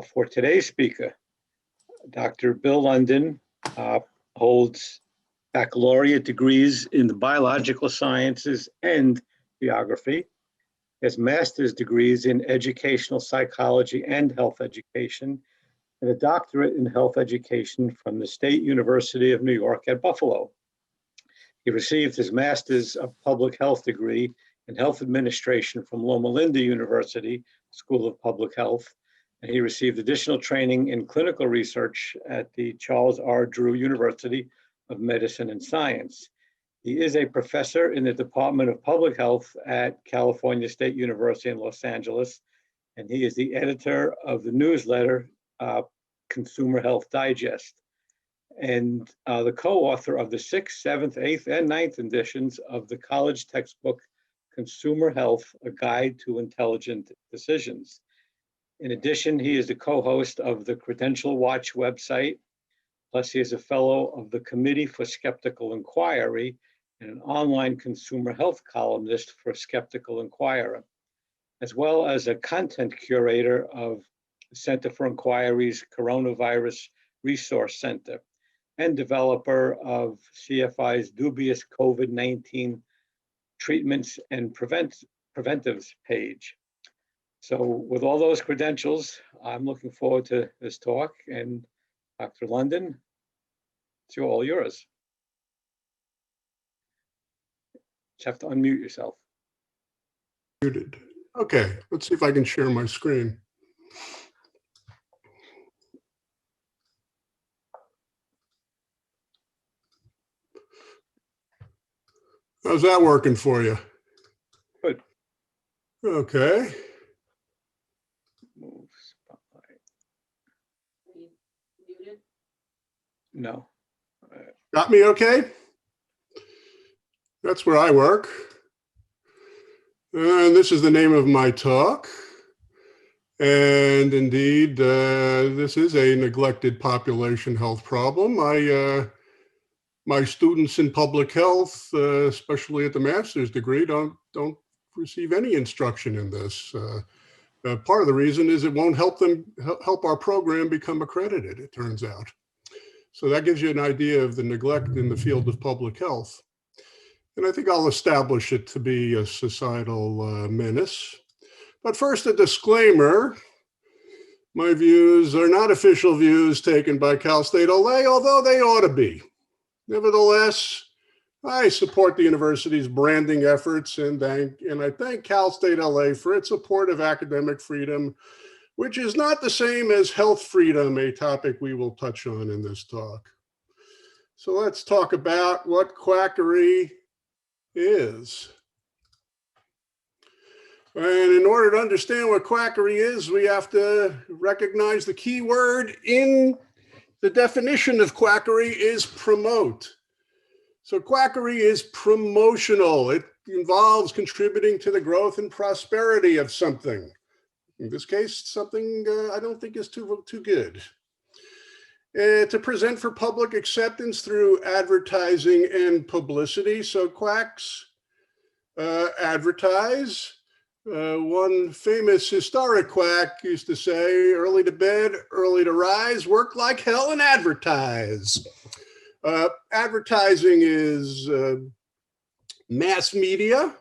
For today's speaker, Dr. Bill London holds baccalaureate degrees in the biological sciences and geography. He has master's degrees in educational psychology and health education, and a doctorate in health education from the State University of New York at Buffalo. He received his master's of public health degree in health administration from Loma Linda University School of Public Health, and he received additional training in clinical research at the Charles R. Drew University of Medicine and Science. He is a professor in the Department of Public Health at California State University in Los Angeles, and he is the editor of the newsletter Consumer Health Digest, and the co-author of the 6th, 7th, 8th, and 9th editions of the college textbook Consumer Health, A Guide to Intelligent Decisions. In addition, he is the co-host of the Credential Watch website, plus he is a fellow of the Committee for Skeptical Inquiry and an online consumer health columnist for Skeptical Inquirer, as well as a content curator of the Center for Inquiry's Coronavirus Resource Center and developer of CFI's dubious COVID-19 treatments and preventives page. So with all those credentials, I'm looking forward to this talk. And Dr. London, it's all yours. You have to unmute yourself. Muted. Okay, let's see if I can share my screen. How's that working for you? Good. Okay. Move spotlight. Muted? No. Got me okay? That's where I work. And this is the name of my talk. And indeed, this is a neglected population health problem. My students in public health, especially at the master's degree, don't receive any instruction in this. Part of the reason is it won't help our program become accredited, it turns out. So that gives you an idea of the neglect in the field of public health. And I think I'll establish it to be a societal menace. But first, a disclaimer. My views are not official views taken by Cal State LA, although they ought to be. Nevertheless, I support the university's branding efforts and I thank Cal State LA for its support of academic freedom, which is not the same as health freedom, a topic we will touch on in this talk. So let's talk about what quackery is. And in order to understand what quackery is, we have to recognize the key word in the definition of quackery is promote. So quackery is promotional. It involves contributing to the growth and prosperity of something. In this case, something I don't think is too good. To present for public acceptance through advertising and publicity. So quacks advertise. One famous historic quack used to say, early to bed, early to rise, work like hell and advertise. Advertising is mass media,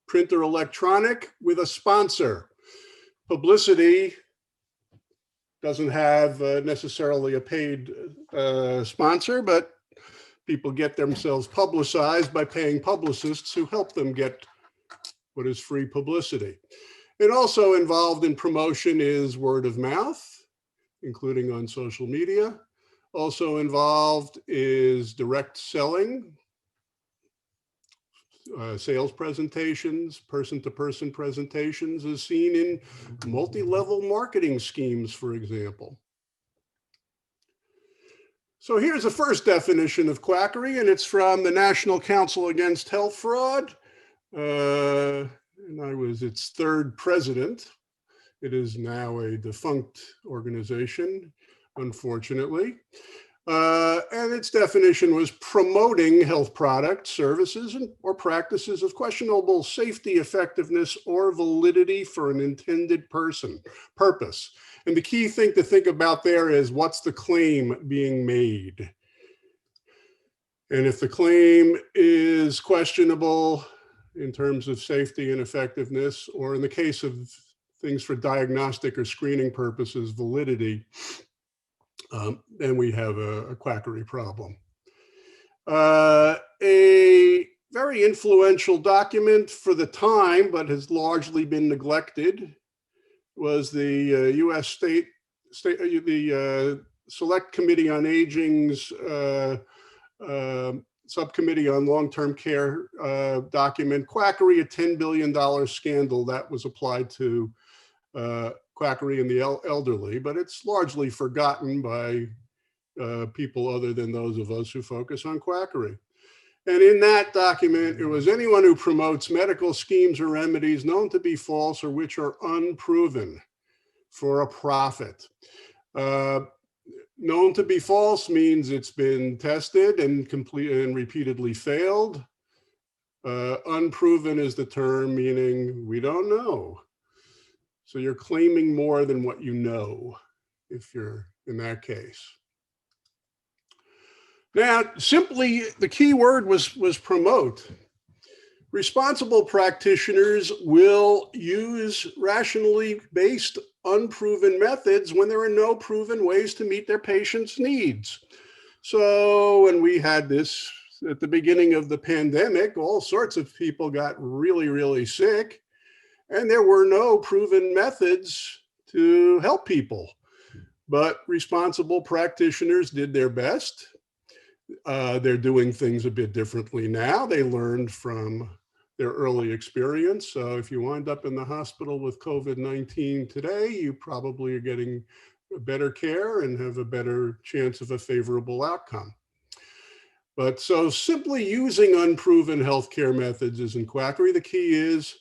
print or electronic, with a sponsor. Publicity doesn't have necessarily a paid sponsor, but people get themselves publicized by paying publicists who help them get what is free publicity. And also involved in promotion is word of mouth, including on social media. Also involved is direct selling, sales presentations, person-to-person presentations, as seen in multi-level marketing schemes, for example. So here's the first definition of quackery, and it's from the National Council Against Health Fraud. And I was its third president. It is now a defunct organization, unfortunately. And its definition was promoting health products, services, or practices of questionable safety, effectiveness, or validity for an intended purpose. And the key thing to think about there is, what's the claim being made? And if the claim is questionable in terms of safety and effectiveness, or in the case of things for diagnostic or screening purposes, validity, then we have a quackery problem. A very influential document for the time, but has largely been neglected, was the U.S. the Select Committee on Aging's Subcommittee on Long-Term Care document, Quackery, a $10 billion scandal that was applied to quackery in the elderly, but it's largely forgotten by people other than those of us who focus on quackery. And in that document, it was anyone who promotes medical schemes or remedies known to be false or which are unproven for a profit. Known to be false means it's been tested and repeatedly failed. Unproven is the term, meaning we don't know. So you're claiming more than what you know, if you're in that case. Now, simply, the key word was promote. Responsible practitioners will use rationally based, unproven methods when there are no proven ways to meet their patients' needs. So when we had this at the beginning of the pandemic, all sorts of people got really, really sick, and there were no proven methods to help people. But responsible practitioners did their best. They're doing things a bit differently now. They learned from their early experience. So if you wind up in the hospital with COVID-19 today, you probably are getting better care and have a better chance of a favorable outcome. But so simply using unproven healthcare methods isn't quackery. The key is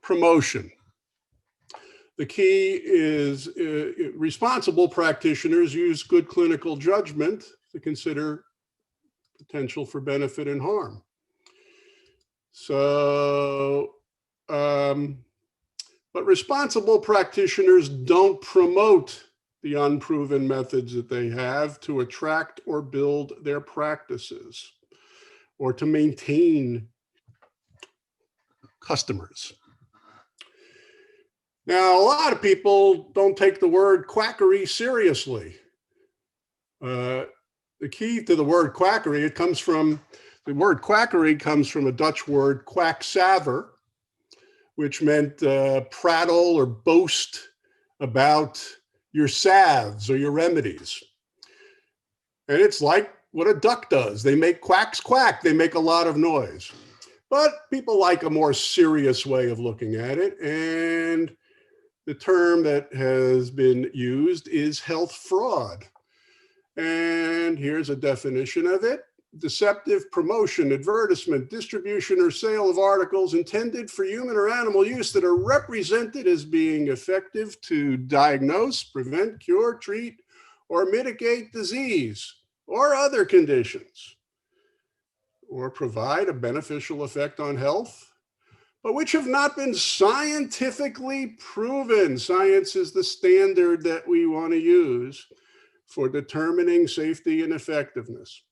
promotion. The key is responsible practitioners use good clinical judgment to consider potential for benefit and harm. So, but responsible practitioners don't promote the unproven methods that they have to attract or build their practices or to maintain customers. Now, a lot of people don't take the word quackery seriously. The key to the word quackery, the word quackery comes from a Dutch word, quacksalver, which meant prattle or boast about your salves or your remedies. And it's like what a duck does. They make quacks quack. They make a lot of noise. But people like a more serious way of looking at it. And the term that has been used is health fraud. And here's a definition of it. Deceptive promotion, advertisement, distribution, or sale of articles intended for human or animal use that are represented as being effective to diagnose, prevent, cure, treat, or mitigate disease or other conditions, or provide a beneficial effect on health, but which have not been scientifically proven. Science is the standard that we want to use for determining safety and effectiveness.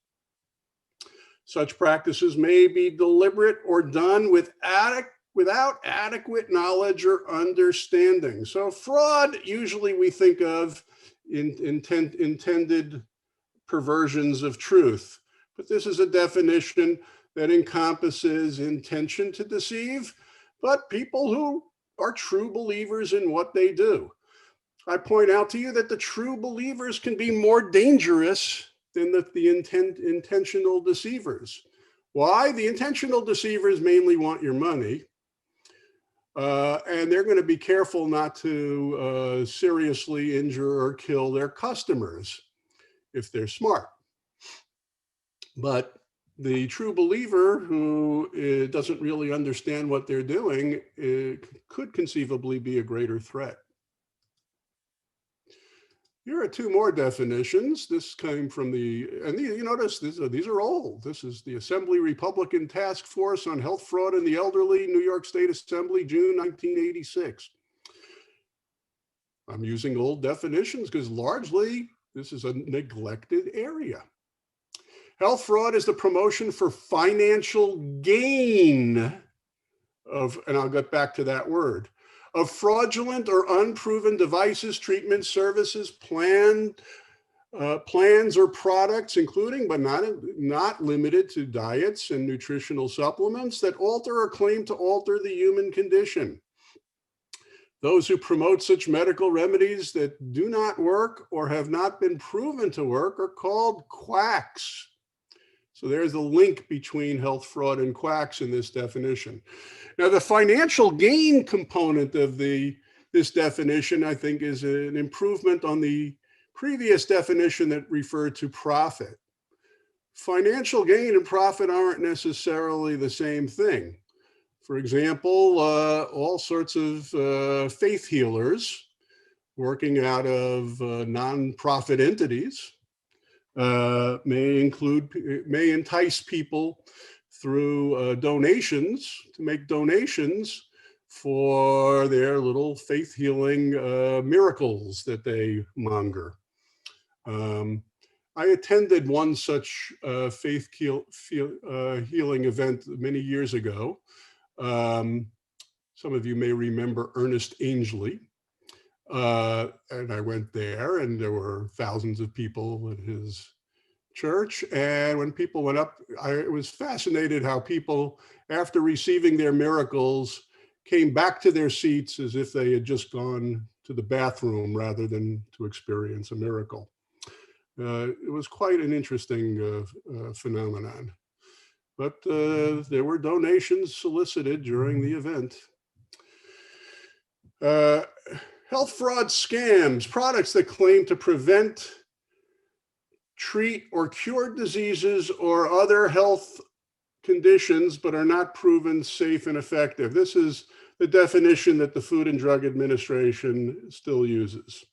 Such practices may be deliberate or done without adequate knowledge or understanding. So fraud, usually we think of intended perversions of truth, but this is a definition that encompasses intention to deceive, but people who are true believers in what they do. I point out to you that the true believers can be more dangerous than the intentional deceivers. Why? The intentional deceivers mainly want your money, and they're going to be careful not to seriously injure or kill their customers if they're smart. But the true believer who doesn't really understand what they're doing could conceivably be a greater threat. Here are two more definitions. This came from you notice these are old. This is the Assembly Republican Task Force on Health Fraud in the Elderly, New York State Assembly, June 1986. I'm using old definitions because largely this is a neglected area. Health fraud is the promotion for financial gain of, and I'll get back to that word, of fraudulent or unproven devices, treatments, services, plans or products, including but not limited to diets and nutritional supplements that alter or claim to alter the human condition. Those who promote such medical remedies that do not work or have not been proven to work are called quacks. So there's a link between health fraud and quacks in this definition. Now, the financial gain component of this definition, I think, is an improvement on the previous definition that referred to profit. Financial gain and profit aren't necessarily the same thing. For example, all sorts of faith healers working out of nonprofit entities may entice people through donations to make donations for their little faith healing miracles that they monger. I attended one such faith healing event many years ago. Some of you may remember Ernest Angley. And I went there, and there were thousands of people at his church. And when people went up, I was fascinated how people, after receiving their miracles, came back to their seats as if they had just gone to the bathroom rather than to experience a miracle. It was quite an interesting phenomenon. But there were donations solicited during the event. Health fraud scams, products that claim to prevent, treat, or cure diseases or other health conditions, but are not proven safe and effective. This is the definition that the Food and Drug Administration still uses.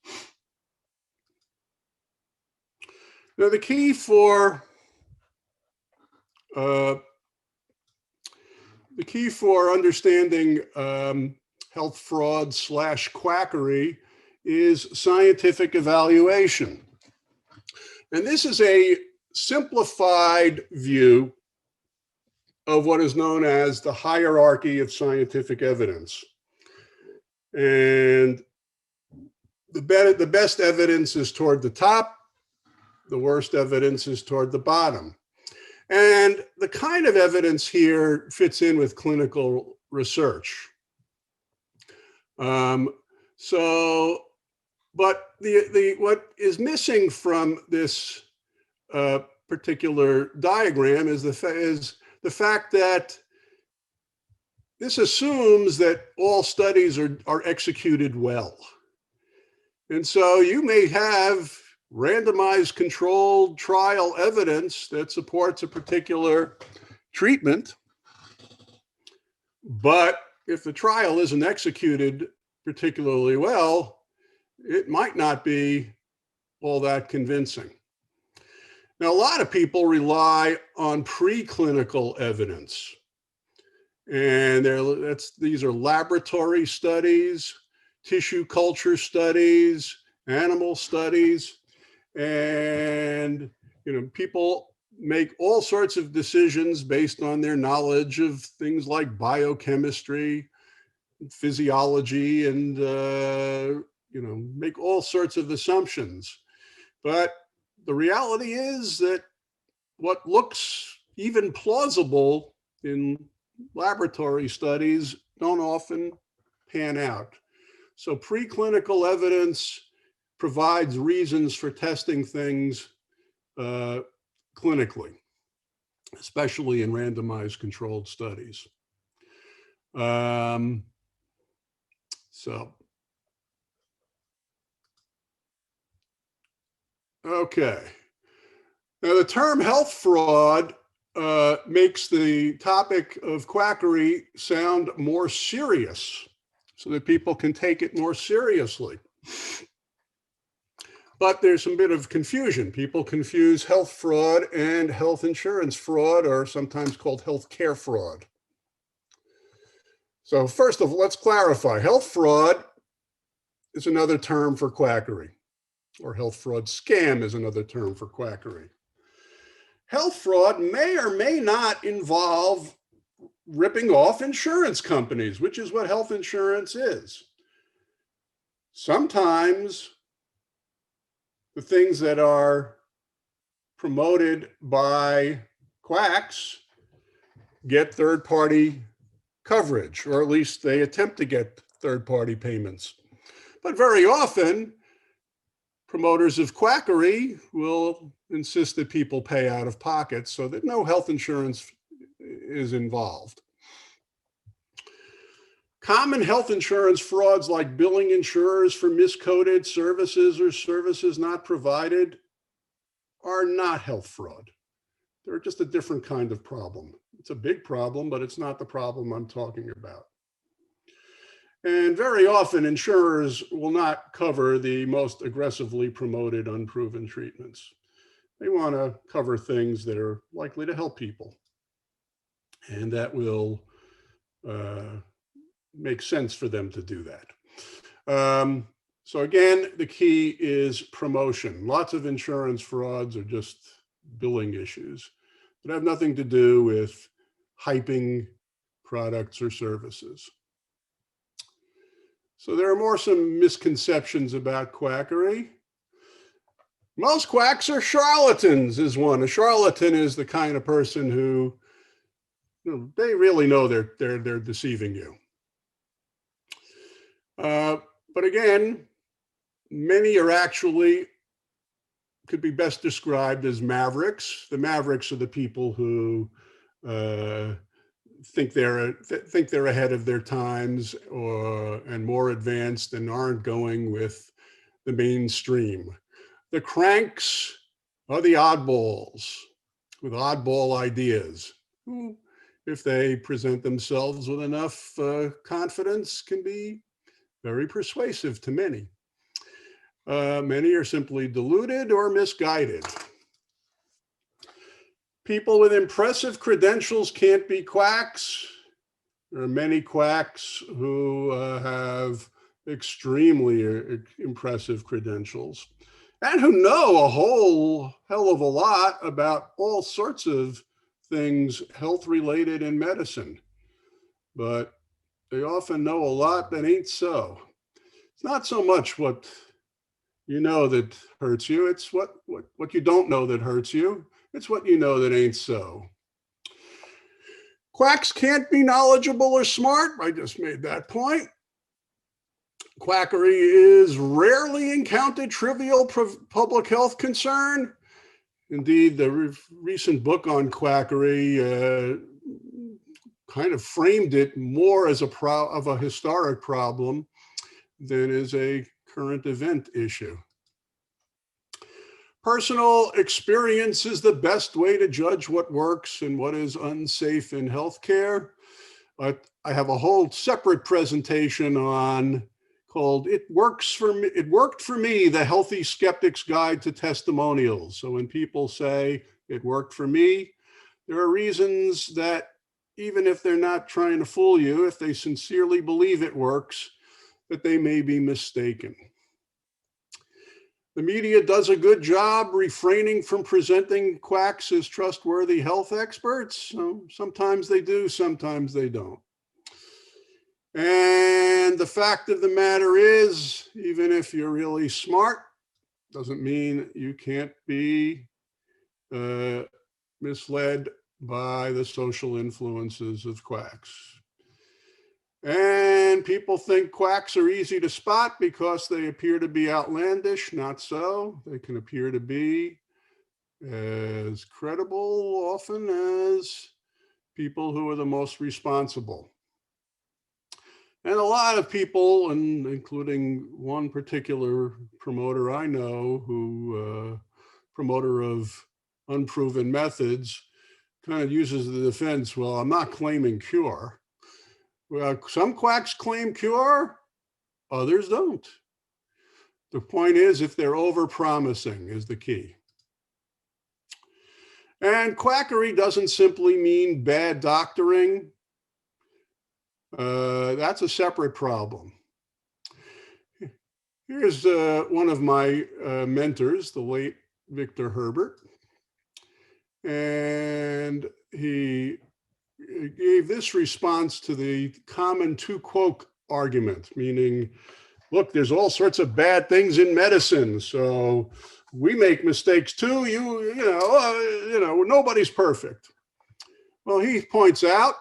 Now, the key for understanding health fraud / quackery is scientific evaluation. And this is a simplified view of what is known as the hierarchy of scientific evidence. And the best evidence is toward the top, the worst evidence is toward the bottom. And the kind of evidence here fits in with clinical research. But what is missing from this particular diagram is the fact that this assumes that all studies are executed well. And so you may have randomized controlled trial evidence that supports a particular treatment, but if the trial isn't executed particularly well, it might not be all that convincing. Now, a lot of people rely on preclinical evidence, and these are laboratory studies, tissue culture studies, animal studies, and people make all sorts of decisions based on their knowledge of things like biochemistry, physiology, and make all sorts of assumptions. But the reality is that what looks even plausible in laboratory studies don't often pan out. So preclinical evidence provides reasons for testing things clinically, especially in randomized controlled studies. Okay. Now, the term health fraud makes the topic of quackery sound more serious so that people can take it more seriously. But there's a bit of confusion. People confuse health fraud and health insurance fraud, or sometimes called health care fraud. So first of all, let's clarify. Health fraud is another term for quackery, or health fraud scam is another term for quackery. Health fraud may or may not involve ripping off insurance companies, which is what health insurance is. Sometimes the things that are promoted by quacks get third-party coverage, or at least they attempt to get third-party payments. But very often, promoters of quackery will insist that people pay out of pocket so that no health insurance is involved. Common health insurance frauds like billing insurers for miscoded services or services not provided are not health fraud. They're just a different kind of problem. It's a big problem, but it's not the problem I'm talking about. And very often insurers will not cover the most aggressively promoted unproven treatments. They want to cover things that are likely to help people. And that will make sense for them to do that. So again, the key is promotion. Lots of insurance frauds are just billing issues that have nothing to do with hyping products or services. So there are some misconceptions about quackery. Most quacks are charlatans is one. A charlatan is the kind of person who, they really know they're deceiving you. But again, many are actually, could be best described as mavericks. The mavericks are the people who think they're ahead of their times and more advanced and aren't going with the mainstream. The cranks are the oddballs with oddball ideas, who, if they present themselves with enough confidence, can be very persuasive to many. Many are simply deluded or misguided. People with impressive credentials can't be quacks. There are many quacks who have extremely impressive credentials and who know a whole hell of a lot about all sorts of things health related in medicine, but they often know a lot that ain't so. It's not so much what you know that hurts you, it's what you don't know that hurts you. It's what you know that ain't so. Quacks can't be knowledgeable or smart. I just made that point. Quackery is rarely encountered trivial public health concern. Indeed, the recent book on quackery kind of framed it more as a historic problem than as a current event issue. Personal experience is the best way to judge what works and what is unsafe in healthcare. I have a whole separate presentation called It Worked for Me, the Healthy Skeptic's Guide to Testimonials. So when people say it worked for me, there are reasons that even if they're not trying to fool you, if they sincerely believe it works, that they may be mistaken. The media does a good job refraining from presenting quacks as trustworthy health experts. So sometimes they do, sometimes they don't. And the fact of the matter is, even if you're really smart, doesn't mean you can't be misled by the social influences of quacks. And people think quacks are easy to spot because they appear to be outlandish. Not so. They can appear to be as credible often as people who are the most responsible. And a lot of people, and including one particular promoter I know, promoter of unproven methods, kind of uses the defense, well, I'm not claiming cure. Well, some quacks claim cure, others don't. The point is, if they're over-promising is the key. And quackery doesn't simply mean bad doctoring. That's a separate problem. Here's one of my mentors, the late Victor Herbert. And he gave this response to the common two-quote argument, meaning, look, there's all sorts of bad things in medicine, so we make mistakes too. You know, nobody's perfect. Well, he points out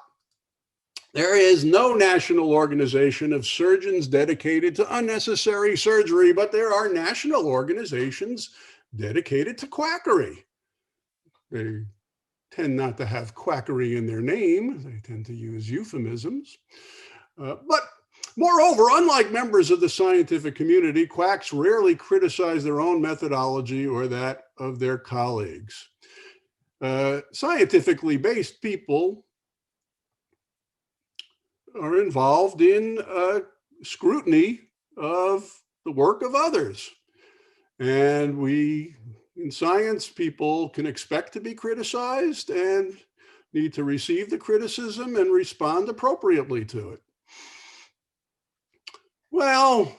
there is no national organization of surgeons dedicated to unnecessary surgery, but there are national organizations dedicated to quackery. They tend not to have quackery in their name. They tend to use euphemisms. But moreover, unlike members of the scientific community, quacks rarely criticize their own methodology or that of their colleagues. Scientifically based people are involved in scrutiny of the work of others. And we, in science, people can expect to be criticized and need to receive the criticism and respond appropriately to it. Well,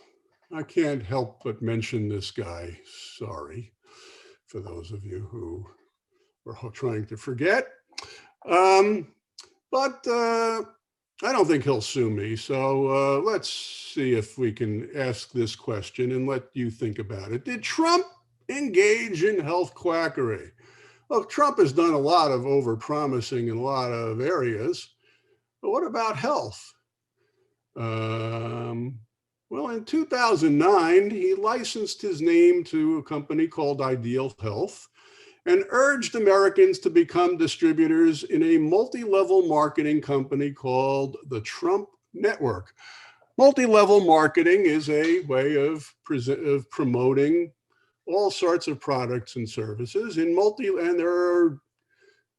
I can't help but mention this guy. Sorry for those of you who are trying to forget. But I don't think he'll sue me. So let's see if we can ask this question and let you think about it. Did Trump engage in health quackery? Well, Trump has done a lot of overpromising in a lot of areas, but what about health? Well, in 2009, he licensed his name to a company called Ideal Health and urged Americans to become distributors in a multi-level marketing company called the Trump Network. Multi-level marketing is a way of promoting all sorts of products and services and there are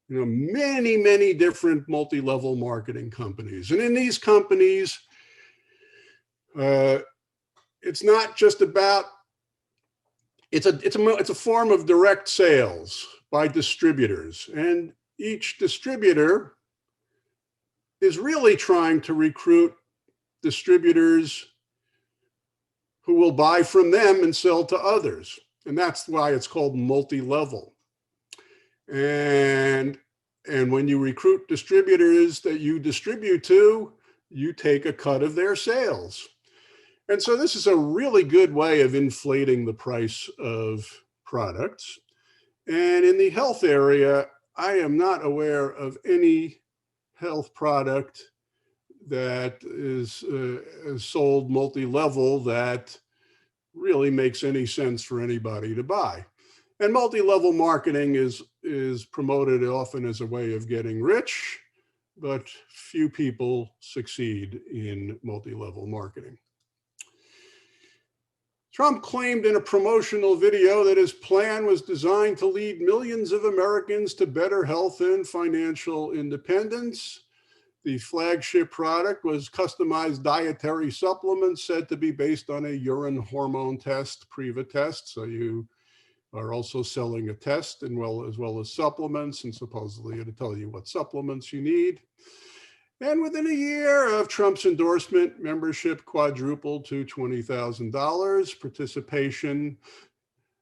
many different multi-level marketing companies. And in these companies, it's not just about it's a form of direct sales by distributors, and each distributor is really trying to recruit distributors who will buy from them and sell to others. And that's why it's called multi-level. And when you recruit distributors that you distribute to, you take a cut of their sales. And so this is a really good way of inflating the price of products. And in the health area, I am not aware of any health product that is sold multi-level that really makes any sense for anybody to buy. And multi-level marketing is promoted often as a way of getting rich, but few people succeed in multi-level marketing. Trump claimed in a promotional video that his plan was designed to lead millions of Americans to better health and financial independence. The flagship product was customized dietary supplements said to be based on a urine hormone test, PREVA test. So you are also selling a test as well as supplements, and supposedly it'll tell you what supplements you need. And within a year of Trump's endorsement, membership quadrupled to $20,000. Participation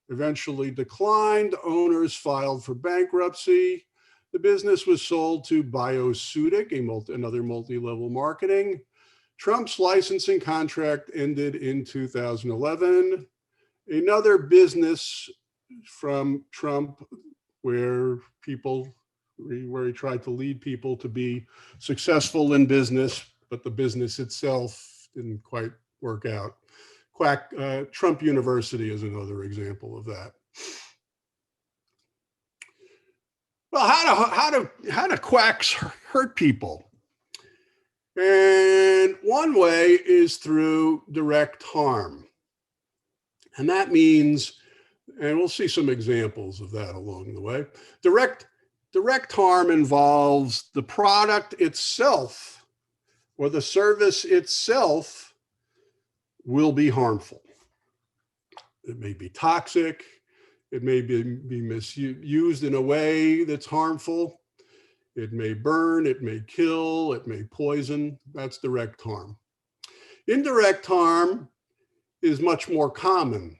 eventually declined. Owners filed for bankruptcy. The business was sold to Biosutic, another multi-level marketing. Trump's licensing contract ended in 2011. Another business from Trump where he tried to lead people to be successful in business, but the business itself didn't quite work out. Trump University is another example of that. Well, how do quacks hurt people? And one way is through direct harm. And that means, and we'll see some examples of that along the way, direct harm involves the product itself or the service itself will be harmful. It may be toxic. It may be misused in a way that's harmful. It may burn, it may kill, it may poison. That's direct harm. Indirect harm is much more common.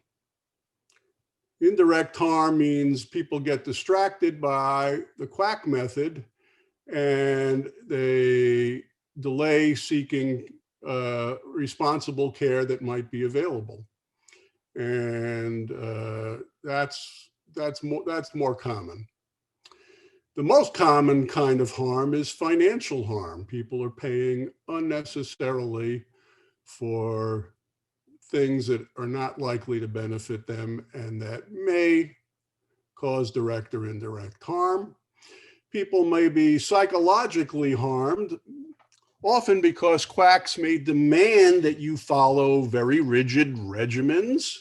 Indirect harm means people get distracted by the quack method and they delay seeking responsible care that might be available. And that's more common. The most common kind of harm is financial harm. People are paying unnecessarily for things that are not likely to benefit them and that may cause direct or indirect harm. People may be psychologically harmed, often because quacks may demand that you follow very rigid regimens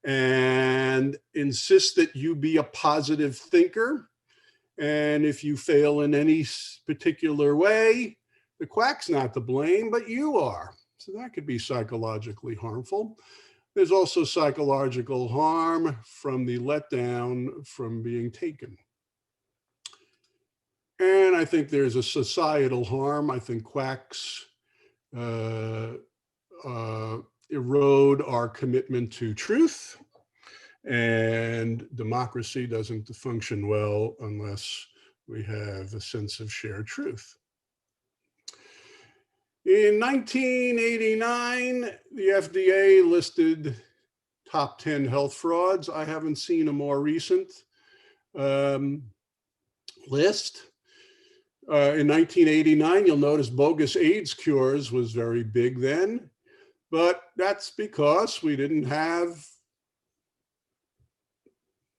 and insist that you be a positive thinker. And if you fail in any particular way, the quack's not to blame, but you are. So that could be psychologically harmful. There's also psychological harm from the letdown from being taken. And I think there's a societal harm. I think quacks erode our commitment to truth, and democracy doesn't function well unless we have a sense of shared truth. In 1989, the FDA listed top 10 health frauds. I haven't seen a more recent list. In 1989, you'll notice bogus AIDS cures was very big then, but that's because we didn't have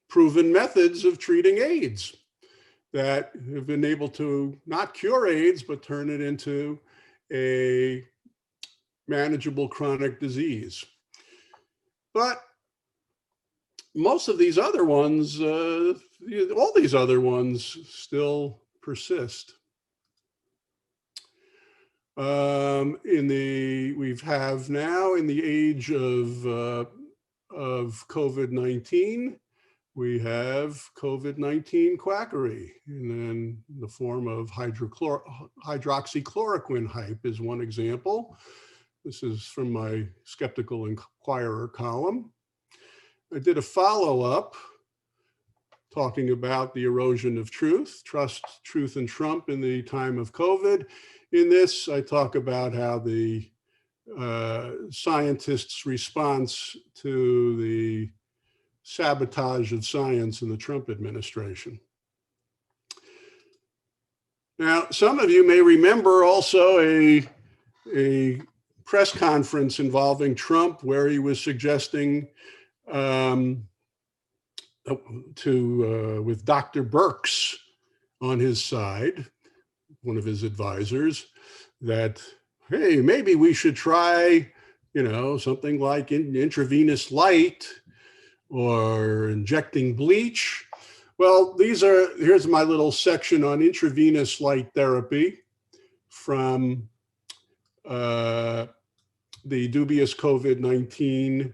proven methods of treating AIDS that have been able to not cure AIDS, but turn it into a manageable chronic disease. But most of these other ones, all these other ones still persist. We have now in the age of COVID-19, we have COVID-19 quackery, and then the form of hydroxychloroquine hype is one example. This is from my Skeptical Inquirer column. I did a follow-up talking about the erosion of truth, trust, truth, and Trump in the time of COVID. In this, I talk about how the scientists' response to the sabotage of science in the Trump administration. Now, some of you may remember also a press conference involving Trump where he was suggesting with Dr. Birx on his side, one of his advisors, that, hey, maybe we should try, something like intravenous light or injecting bleach. Well, here's my little section on intravenous light therapy from the dubious COVID-19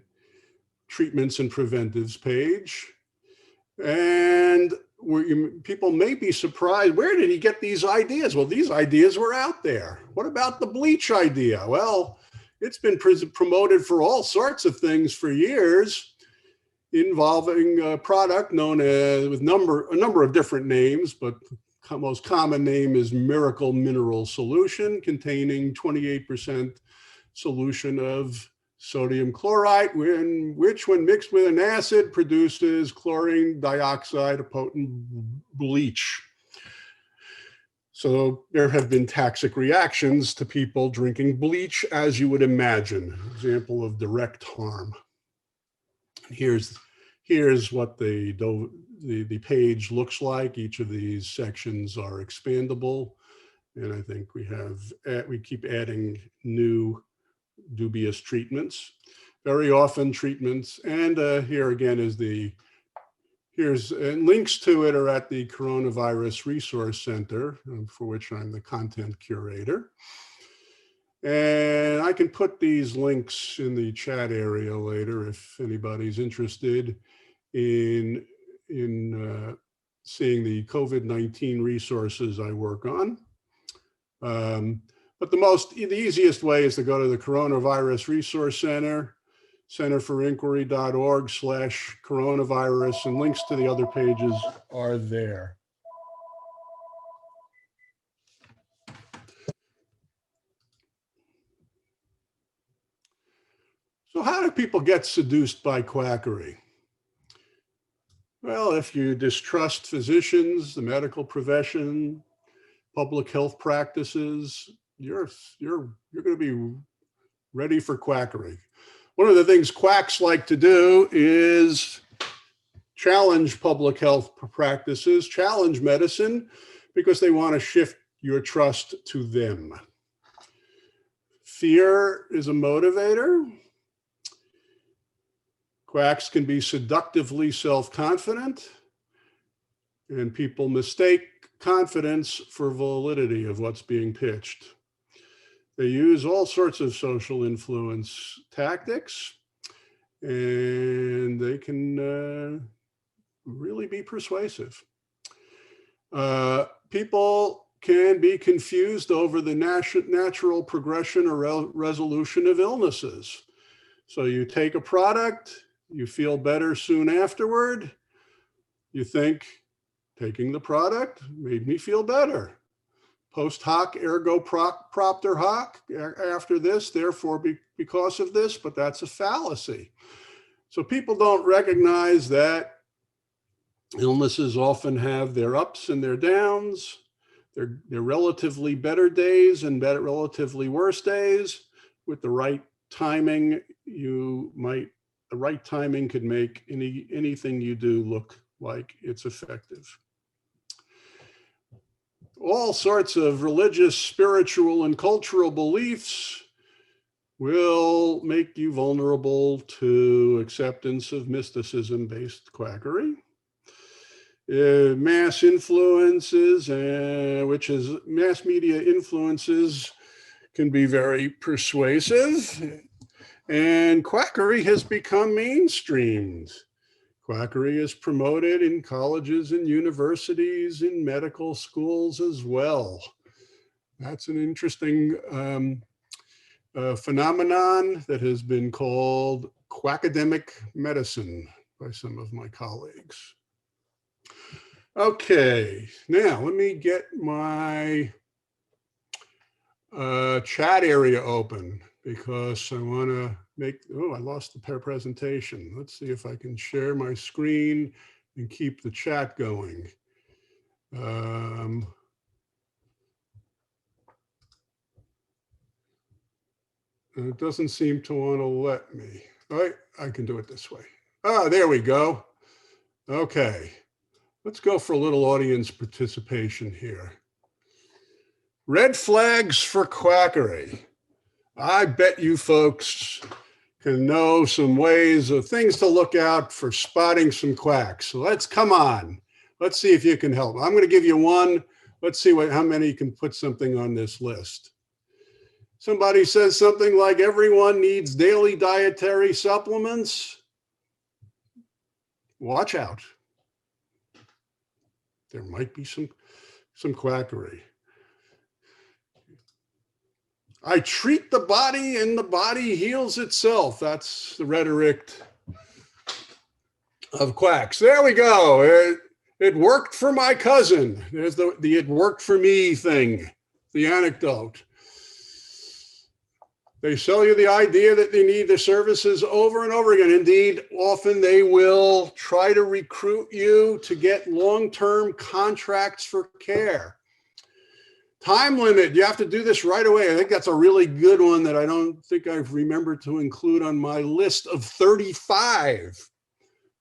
treatments and preventives page. And people may be surprised, where did he get these ideas? Well, these ideas were out there. What about the bleach idea? Well, it's been promoted for all sorts of things for years, involving a product known as, with a number of different names, but the most common name is Miracle Mineral Solution, containing 28% solution of sodium chloride, which when mixed with an acid produces chlorine dioxide, a potent bleach. So there have been toxic reactions to people drinking bleach, as you would imagine, example of direct harm. Here's what the page looks like. Each of these sections are expandable, and I think we keep adding new dubious treatments. Very often treatments, and here again is and links to it are at the Coronavirus Resource Center, for which I'm the content curator. And I can put these links in the chat area later if anybody's interested in seeing the COVID-19 resources I work on. But the easiest way is to go to the Coronavirus Resource Center, centerforinquiry.org/coronavirus, and links to the other pages are there. So how do people get seduced by quackery? Well, if you distrust physicians, the medical profession, public health practices, you're going to be ready for quackery. One of the things quacks like to do is challenge public health practices, challenge medicine, because they want to shift your trust to them. Fear is a motivator. Quacks can be seductively self-confident, and people mistake confidence for validity of what's being pitched. They use all sorts of social influence tactics, and they can really be persuasive. People can be confused over the natural progression or resolution of illnesses. So you take a product, you feel better soon afterward. You think, taking the product made me feel better. Post hoc, ergo propter hoc, after this, therefore because of this, but that's a fallacy. So people don't recognize that illnesses often have their ups and their downs, their relatively better days and relatively worse days. With the right timing, the right timing could make anything you do look like it's effective. All sorts of religious, spiritual, and cultural beliefs will make you vulnerable to acceptance of mysticism-based quackery. Mass influences, which is mass media influences, can be very persuasive, and quackery has become mainstreamed. Quackery is promoted in colleges and universities, in medical schools as well. That's an interesting phenomenon that has been called quackademic medicine by some of my colleagues. Okay, now let me get my chat area open, because I want to make, I lost the presentation. Let's see if I can share my screen and keep the chat going. It doesn't seem to want to let me. All right, I can do it this way. Ah, there we go. Okay, let's go for a little audience participation here. Red flags for quackery. I bet you folks can know some ways of things to look out for spotting some quacks. So come on. Let's see if you can help. I'm going to give you one. Let's see how many can put something on this list. Somebody says something like, everyone needs daily dietary supplements. Watch out. There might be some quackery. I treat the body and the body heals itself. That's the rhetoric of quacks. There we go. It worked for my cousin. There's the it worked for me thing, the anecdote. They sell you the idea that they need their services over and over again. Indeed, often they will try to recruit you to get long-term contracts for care. Time limit, you have to do this right away. I think that's a really good one that I don't think I've remembered to include on my list of 35.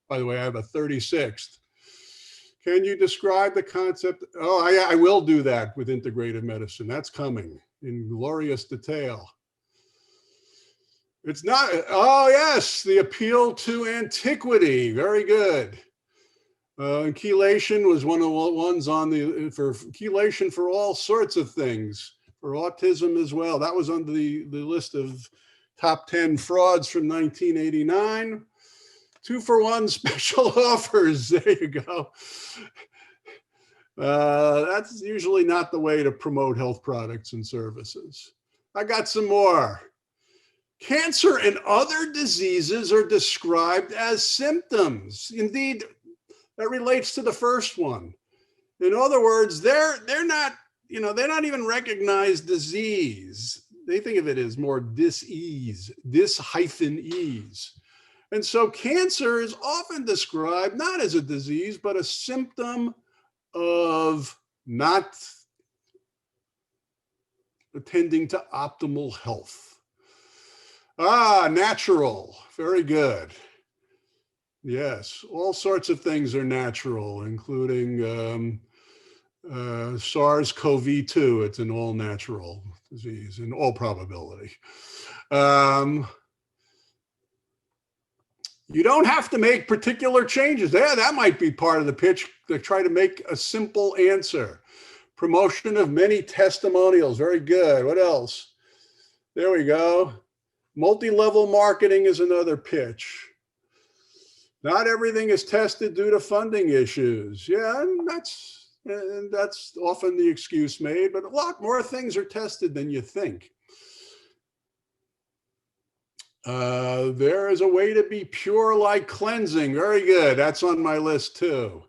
By the way, I have a 36th. Can you describe the concept? Oh, I will do that with integrative medicine. That's coming in glorious detail. It's not, oh yes, the appeal to antiquity. Very good. Chelation was one of the ones on for chelation for all sorts of things, for autism as well. That was on the list of top 10 frauds from 1989. 2-for-1 special offers. There you go. That's usually not the way to promote health products and services. I got some more. Cancer and other diseases are described as symptoms. Indeed, that relates to the first one. In other words, they're not, they're not even recognized disease. They think of it as more dis-ease, dis-ease. And so cancer is often described not as a disease, but a symptom of not attending to optimal health. Natural, very good. Yes, all sorts of things are natural, including SARS-CoV-2. It's an all natural disease in all probability. You don't have to make particular changes. Yeah, that might be part of the pitch, to try to make a simple answer. Promotion of many testimonials, very good. What else? There we go. Multi-level marketing is another pitch. Not everything is tested due to funding issues. Yeah, and that's often the excuse made, but a lot more things are tested than you think. There is a way to be pure like cleansing. Very good. That's on my list too.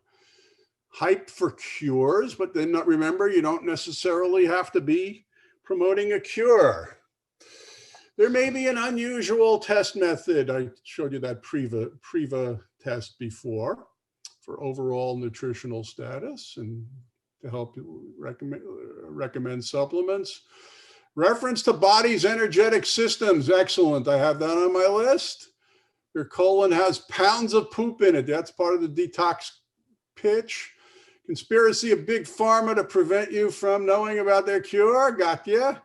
Hype for cures, but then remember, you don't necessarily have to be promoting a cure. There may be an unusual test method. I showed you that Priva test before for overall nutritional status and to help you recommend supplements. Reference to body's energetic systems. Excellent. I have that on my list. Your colon has pounds of poop in it. That's part of the detox pitch. Conspiracy of big pharma to prevent you from knowing about their cure. Got ya.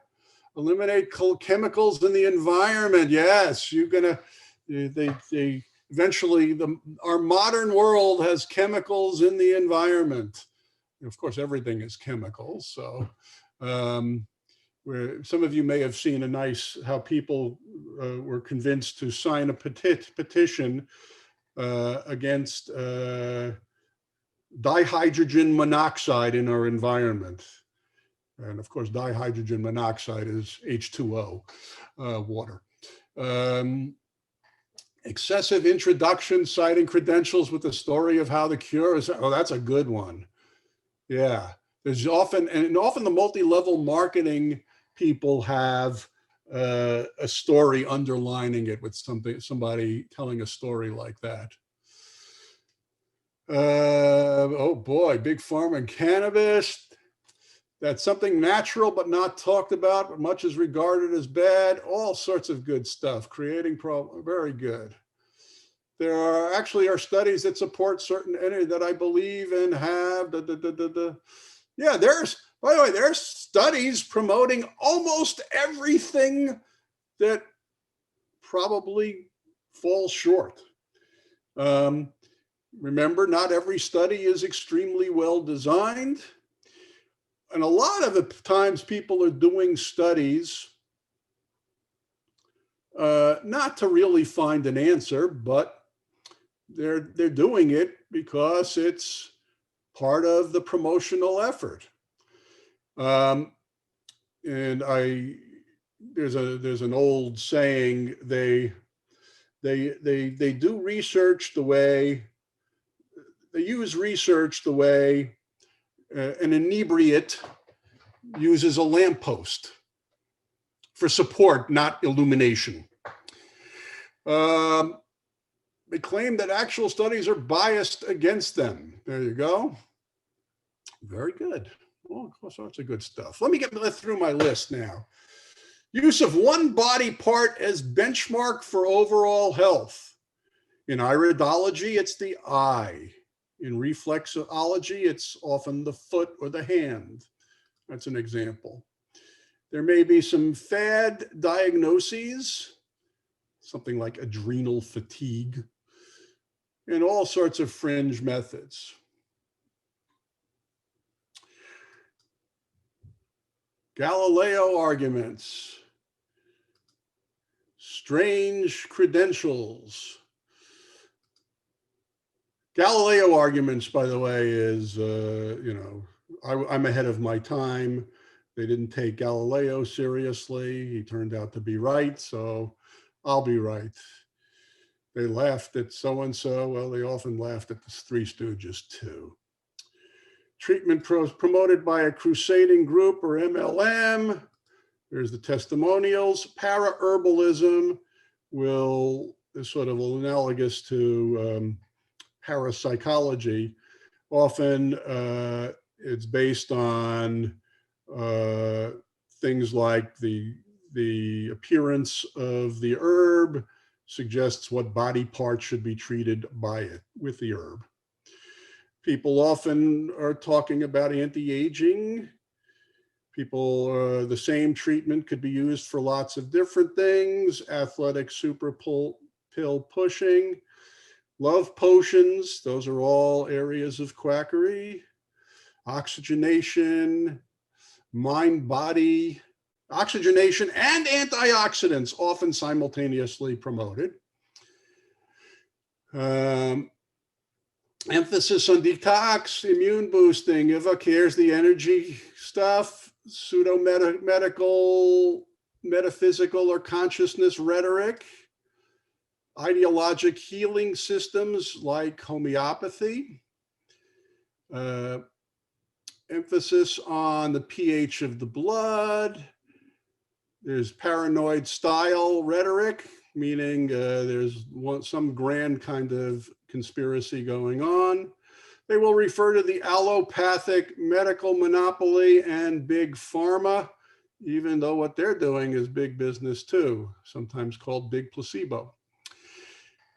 Eliminate chemicals in the environment. Yes, you're gonna. They eventually our modern world has chemicals in the environment. And of course, everything is chemicals. So, where some of you may have seen how people were convinced to sign a petition against dihydrogen monoxide in our environment. And of course, dihydrogen monoxide is H2O, water. Excessive introduction, citing credentials with the story of how the cure is. Oh, that's a good one. Yeah, there's often the multi-level marketing people have a story underlining it with somebody telling a story like that. Oh boy, big pharma and cannabis. That's something natural but not talked about, but much is regarded as bad. All sorts of good stuff. Creating problems, very good. There are studies that support certain energy that I believe and have. Yeah, by the way, there's studies promoting almost everything that probably falls short. Remember, not every study is extremely well designed. And a lot of the times people are doing studies not to really find an answer, but they're doing it because it's part of the promotional effort. And there's an old saying, they do research the way, they use research the way an inebriate uses a lamppost for support, not illumination. They claim that actual studies are biased against them. There you go. Very good. All sorts of good stuff. Let me get through my list now. Use of one body part as benchmark for overall health. In iridology, it's the eye. In reflexology, it's often the foot or the hand. That's an example. There may be some fad diagnoses, something like adrenal fatigue, and all sorts of fringe methods. Galileo arguments, strange credentials. Galileo arguments, by the way, is, I'm ahead of my time. They didn't take Galileo seriously. He turned out to be right. So I'll be right. They laughed at so-and-so. Well, they often laughed at the Three Stooges too. Treatment promoted by a crusading group or MLM. There's the testimonials. Para-herbalism is sort of analogous to parapsychology. Often it's based on things like the appearance of the herb suggests what body part should be treated by it with the herb. People often are talking about anti-aging. The same treatment could be used for lots of different things. Athletic super pill pushing, love potions. Those are all areas of quackery. Oxygenation, mind body, oxygenation and antioxidants often simultaneously promoted. Emphasis on detox, immune boosting, evokes the energy stuff, pseudo-medical, metaphysical or consciousness rhetoric, ideologic healing systems like homeopathy, emphasis on the pH of the blood. There's paranoid style rhetoric, meaning there's some grand kind of conspiracy going on. They will refer to the allopathic medical monopoly and big pharma, even though what they're doing is big business too, sometimes called big placebo.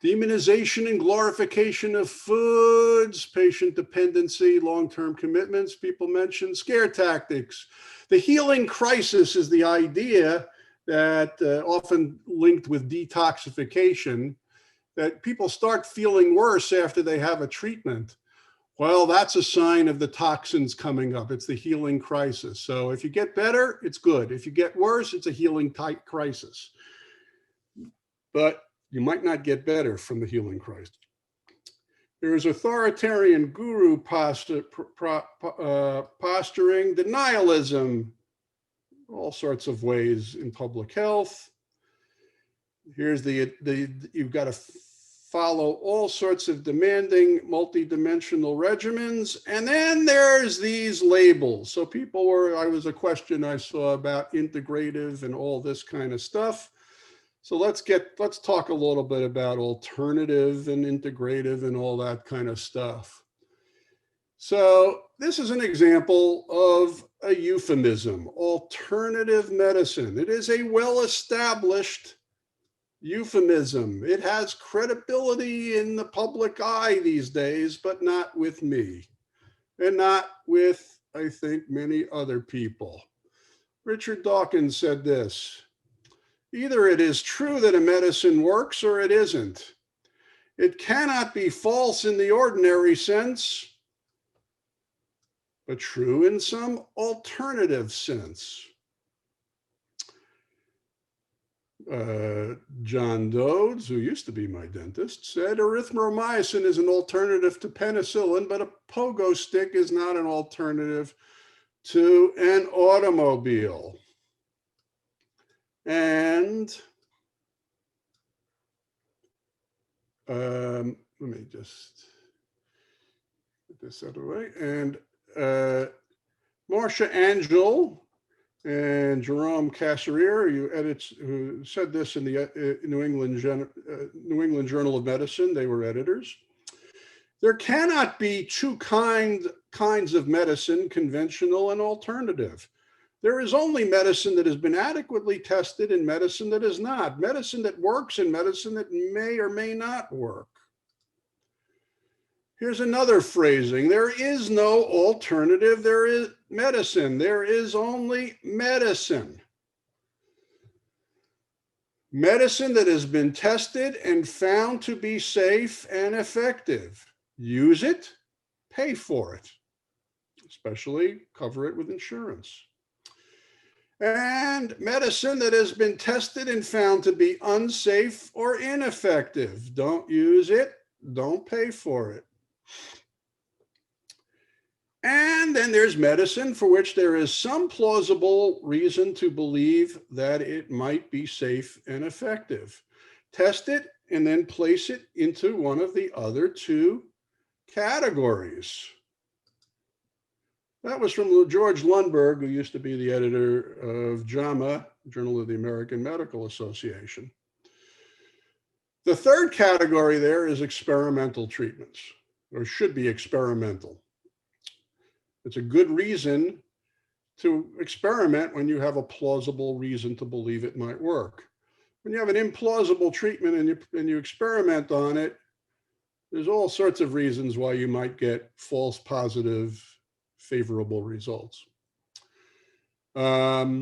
Demonization and glorification of foods, patient dependency, long-term commitments. People mention scare tactics. The healing crisis is the idea that often linked with detoxification, that people start feeling worse after they have a treatment. Well, that's a sign of the toxins coming up. It's the healing crisis. So if you get better, it's good. If you get worse, it's a healing type crisis. But you might not get better from the healing crisis. There is authoritarian guru posturing, denialism, all sorts of ways in public health. Here's you've got to follow all sorts of demanding multidimensional regimens. And then there's these labels. So I was a question I saw about integrative and all this kind of stuff. So let's talk a little bit about alternative and integrative and all that kind of stuff. So this is an example of a euphemism, alternative medicine. It is a well-established euphemism. It has credibility in the public eye these days, but not with me and not with, I think, many other people. Richard Dawkins said this: either it is true that a medicine works or it isn't. It cannot be false in the ordinary sense, but true in some alternative sense. John Dodds, who used to be my dentist, said erythromycin is an alternative to penicillin, but a pogo stick is not an alternative to an automobile. And let me just get this out of the way. And Marcia Angel and Jerome Casserier, who said this in the New England Journal of Medicine. They were editors. There cannot be two kinds of medicine, conventional and alternative. There is only medicine that has been adequately tested and medicine that is not. Medicine that works and medicine that may or may not work. Here's another phrasing. There is no alternative. There is medicine. There is only medicine. Medicine that has been tested and found to be safe and effective. Use it, pay for it, especially cover it with insurance. And medicine that has been tested and found to be unsafe or ineffective. Don't use it, don't pay for it. And then there's medicine for which there is some plausible reason to believe that it might be safe and effective. test it, and then place it into one of the other two categories. That was from George Lundberg, who used to be the editor of JAMA, Journal of the American Medical Association. The third category there is experimental treatments, or should be experimental. It's a good reason to experiment when you have a plausible reason to believe it might work. When you have an implausible treatment and you experiment on it, there's all sorts of reasons why you might get false positive favorable results. Okay.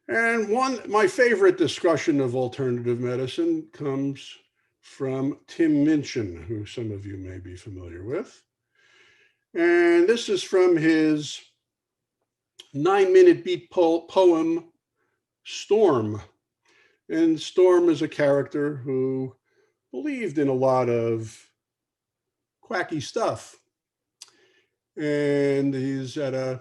And my favorite discussion of alternative medicine comes from Tim Minchin, who some of you may be familiar with. And this is from his 9-minute beat poem, Storm. And Storm is a character who believed in a lot of quacky stuff. And he's at a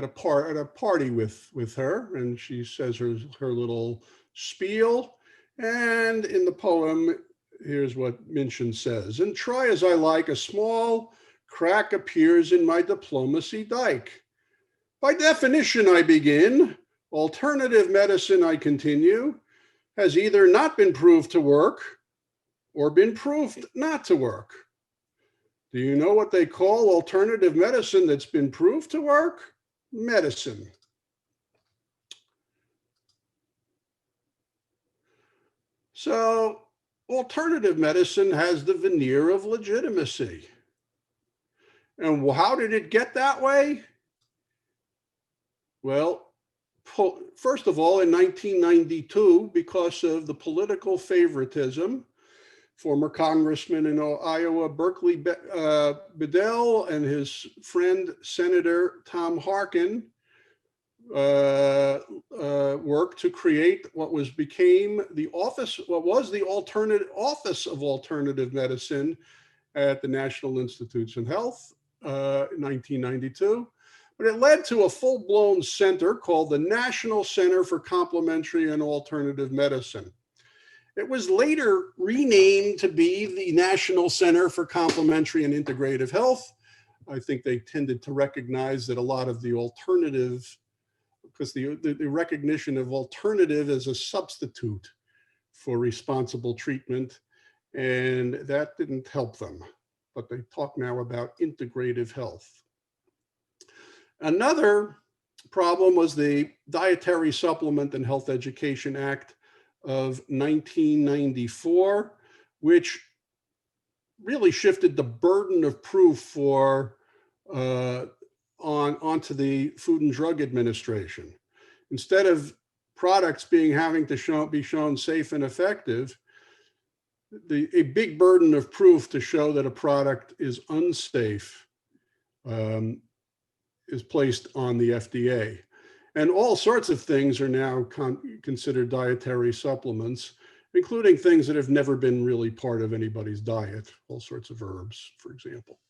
party with her, and she says her little spiel. And in the poem, here's what Minchin says: "And try as I like, a small crack appears in my diplomacy dike. By definition, I begin. Alternative medicine, I continue, has either not been proved to work or been proved not to work. Do you know what they call alternative medicine that's been proved to work? Medicine." So alternative medicine has the veneer of legitimacy. And how did it get that way? Well, first of all, in 1992, because of the political favoritism, former Congressman in Iowa, Berkeley Bedell, and his friend, Senator Tom Harkin, worked to create what was the Office of Alternative Medicine at the National Institutes of Health in 1992. But it led to a full-blown center called the National Center for Complementary and Alternative Medicine. It was later renamed to be the National Center for Complementary and Integrative Health. I think they tended to recognize that a lot of the alternative, because the recognition of alternative as a substitute for responsible treatment, and that didn't help them. But they talk now about integrative health. Another problem was the Dietary Supplement and Health Education Act of 1994, which really shifted the burden of proof onto the Food and Drug Administration. Instead of products having to be shown safe and effective, a big burden of proof to show that a product is unsafe is placed on the FDA. And all sorts of things are now considered dietary supplements, including things that have never been really part of anybody's diet, all sorts of herbs, for example.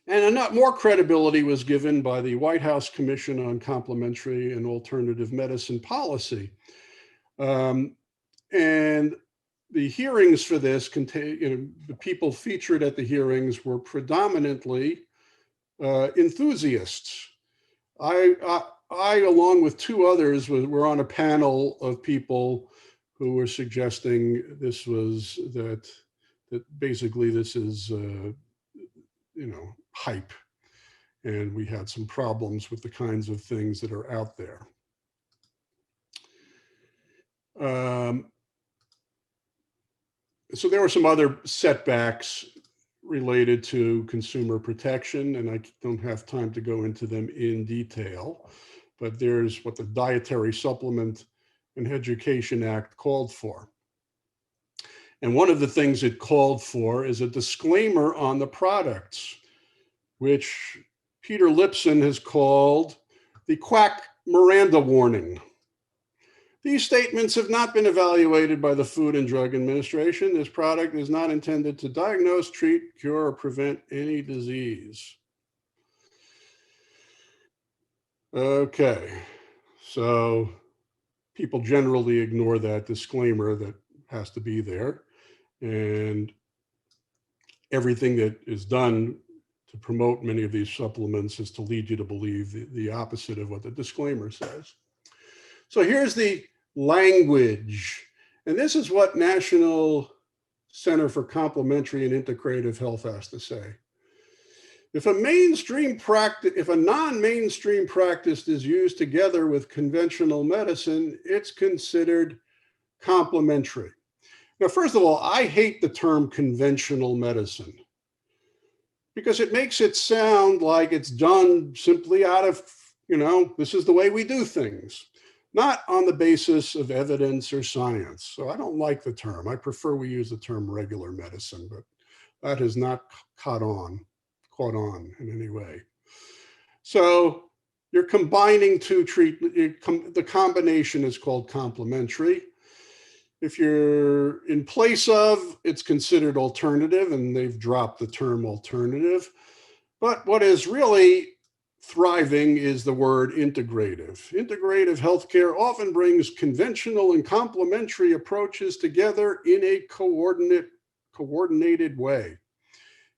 And more credibility was given by the White House Commission on Complementary and Alternative Medicine Policy. And the hearings for this the people featured at the hearings were predominantly enthusiasts. I, along with two others, were on a panel of people who were suggesting that basically this is, hype. And we had some problems with the kinds of things that are out there. So there were some other setbacks related to consumer protection, and I don't have time to go into them in detail, but there's what the Dietary Supplement and Education Act called for. And one of the things it called for is a disclaimer on the products, which Peter Lipson has called the Quack Miranda warning. These statements have not been evaluated by the Food and Drug Administration. This product is not intended to diagnose, treat, cure, or prevent any disease. Okay, so people generally ignore that disclaimer that has to be there. And everything that is done to promote many of these supplements is to lead you to believe the opposite of what the disclaimer says. So here's the language. And this is what National Center for Complementary and Integrative Health has to say. If a non-mainstream practice is used together with conventional medicine, it's considered complementary. Now, first of all, I hate the term conventional medicine because it makes it sound like it's done simply out of, this is the way we do things, not on the basis of evidence or science. So I don't like the term. I prefer we use the term regular medicine, but that has not caught on in any way. So you're combining two treatments. The combination is called complementary. If you're in place of, it's considered alternative, and they've dropped the term alternative. But what is really thriving is the word integrative. Integrative healthcare often brings conventional and complementary approaches together in a coordinated way.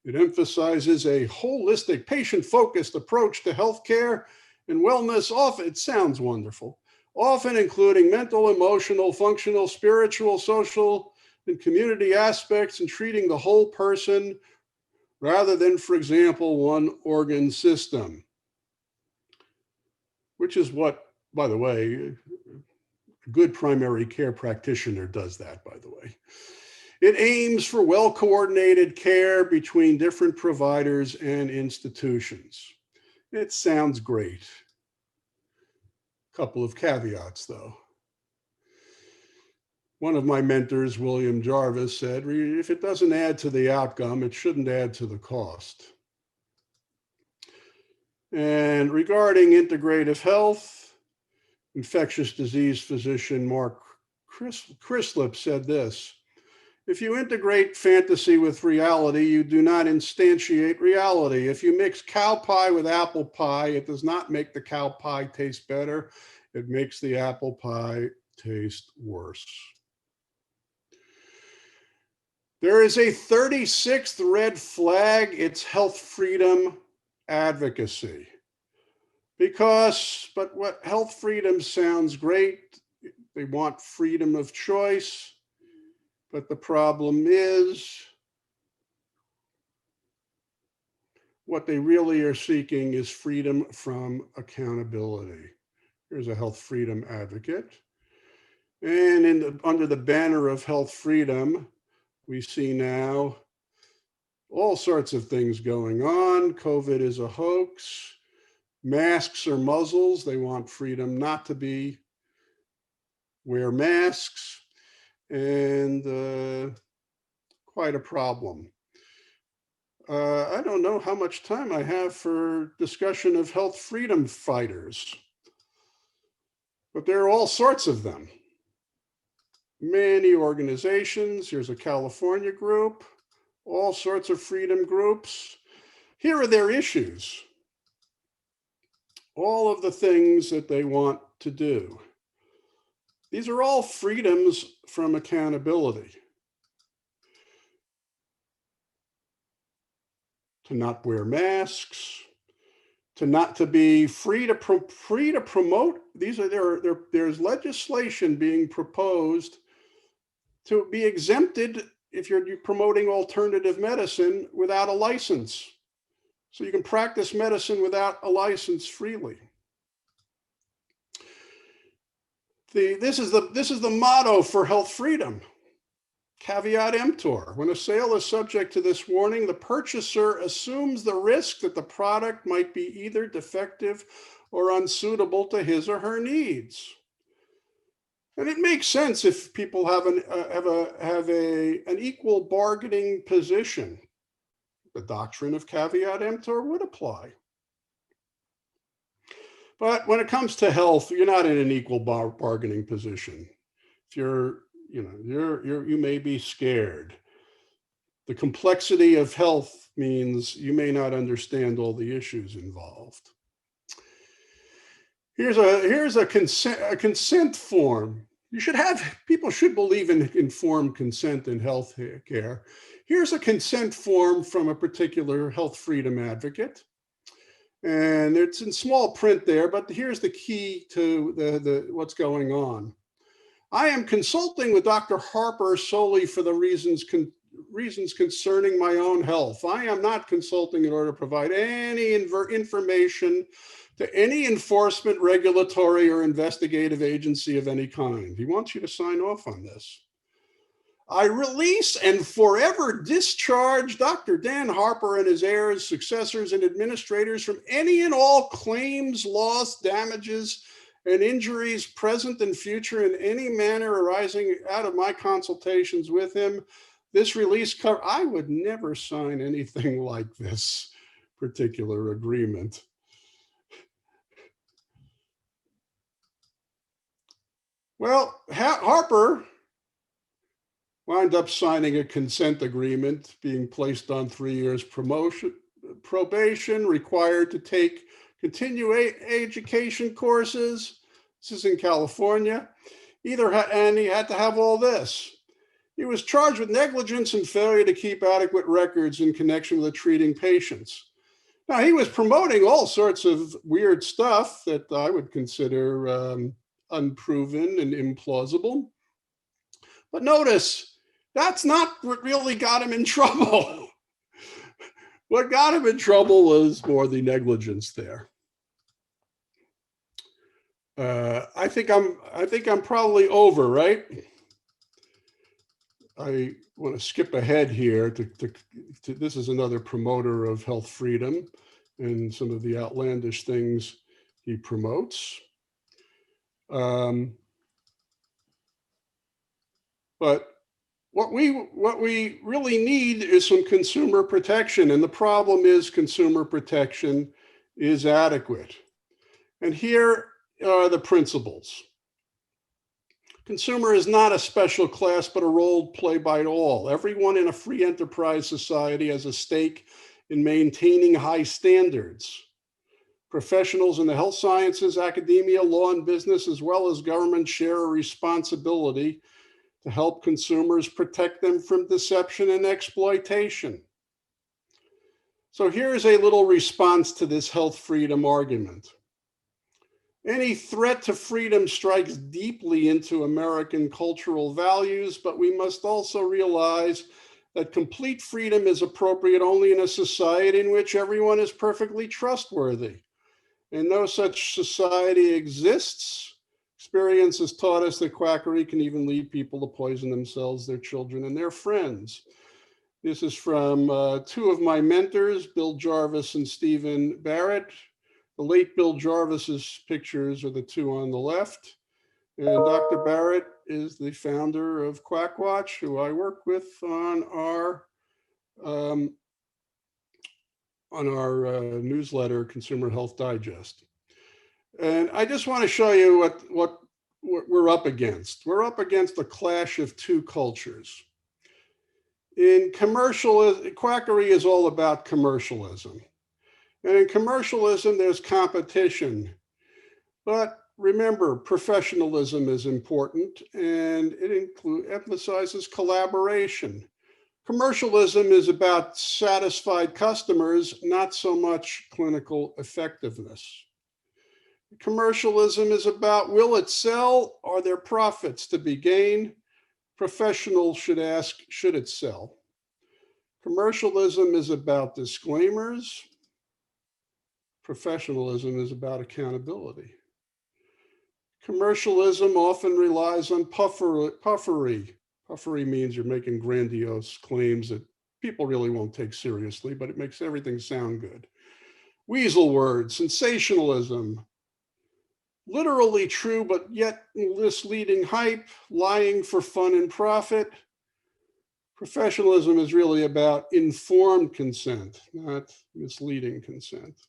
It emphasizes a holistic, patient-focused approach to healthcare and wellness. Often, it sounds wonderful, often including mental, emotional, functional, spiritual, social, and community aspects, and treating the whole person rather than, for example, one organ system, which is what, by the way, a good primary care practitioner does that, by the way. It aims for well-coordinated care between different providers and institutions. It sounds great. Couple of caveats, though. One of my mentors, William Jarvis, said, if it doesn't add to the outcome, it shouldn't add to the cost. And regarding integrative health, infectious disease physician Mark Crislip said this: if you integrate fantasy with reality, you do not instantiate reality. If you mix cow pie with apple pie, it does not make the cow pie taste better. It makes the apple pie taste worse. There is a 36th red flag. It's health freedom advocacy. But what health freedom sounds great. They want freedom of choice. But the problem is, what they really are seeking is freedom from accountability. Here's a health freedom advocate. And under the banner of health freedom, we see now all sorts of things going on. COVID is a hoax. Masks are muzzles. They want freedom not to wear masks. And quite a problem. I don't know how much time I have for discussion of health freedom fighters, but there are all sorts of them. Many organizations. Here's a California group, all sorts of freedom groups. Here are their issues. All of the things that they want to do. These are all freedoms from accountability. To not wear masks, to be free to promote. There's legislation being proposed to be exempted if you're promoting alternative medicine without a license. So you can practice medicine without a license freely. This is the motto for health freedom. Caveat emptor. When a sale is subject to this warning, the purchaser assumes the risk that the product might be either defective or unsuitable to his or her needs. And it makes sense if people have an equal bargaining position. The doctrine of caveat emptor would apply. But when it comes to health, you're not in an equal bargaining position. If you may be scared. The complexity of health means you may not understand all the issues involved. Here's a consent form. People should believe in informed consent in health care. Here's a consent form from a particular health freedom advocate. And it's in small print there, but here's the key to what's going on. I am consulting with Dr. Harper solely for the reasons concerning my own health. I am not consulting in order to provide any information to any enforcement, regulatory, or investigative agency of any kind. He wants you to sign off on this. I release and forever discharge Dr. Dan Harper and his heirs, successors, and administrators from any and all claims, loss, damages, and injuries present and future in any manner arising out of my consultations with him. This release I would never sign anything like this particular agreement. Well, Harper wound up signing a consent agreement, being placed on 3 years probation, required to take continuing education courses. This is in California. And he had to have all this. He was charged with negligence and failure to keep adequate records in connection with treating patients. Now, he was promoting all sorts of weird stuff that I would consider unproven and implausible. But notice, that's not what really got him in trouble. What got him in trouble was more the negligence there. I think I'm probably over, right? I want to skip ahead here to this is another promoter of health freedom and some of the outlandish things he promotes. But what we really need is some consumer protection, and the problem is consumer protection is adequate. And here are the principles. Consumer is not a special class, but a role played by all. Everyone in a free enterprise society has a stake in maintaining high standards. Professionals in the health sciences, academia, law, and business, as well as government, share a responsibility to help consumers protect them from deception and exploitation. So here's a little response to this health freedom argument. Any threat to freedom strikes deeply into American cultural values, but we must also realize that complete freedom is appropriate only in a society in which everyone is perfectly trustworthy. And no such society exists. Experience has taught us that quackery can even lead people to poison themselves, their children, and their friends. This is from two of my mentors, Bill Jarvis and Stephen Barrett. The late Bill Jarvis's pictures are the two on the left. And Dr. Barrett is the founder of Quackwatch, who I work with on our newsletter, Consumer Health Digest. And I just want to show you what we're up against. We're up against a clash of two cultures. Quackery is all about commercialism. And in commercialism, there's competition. But remember, professionalism is important, and it emphasizes collaboration. Commercialism is about satisfied customers, not so much clinical effectiveness. Commercialism is about, will it sell? Are there profits to be gained? Professionals should ask, should it sell? Commercialism is about disclaimers. Professionalism is about accountability. Commercialism often relies on puffery. Puffery means you're making grandiose claims that people really won't take seriously, but it makes everything sound good. Weasel words, sensationalism, literally true, but yet misleading hype, lying for fun and profit. Professionalism is really about informed consent, not misleading consent.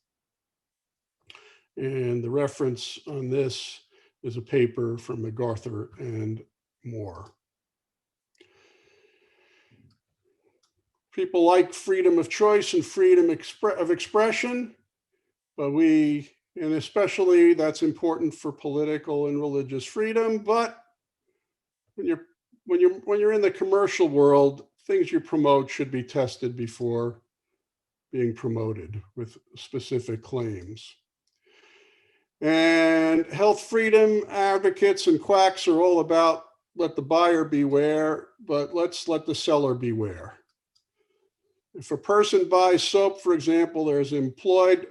And the reference on this is a paper from MacArthur and Moore. People like freedom of choice and freedom of expression, but we And especially that's important for political and religious freedom. But when you're in the commercial world, things you promote should be tested before being promoted with specific claims. And health freedom advocates and quacks are all about let the buyer beware, but let's let the seller beware. If a person buys soap, for example, there's implied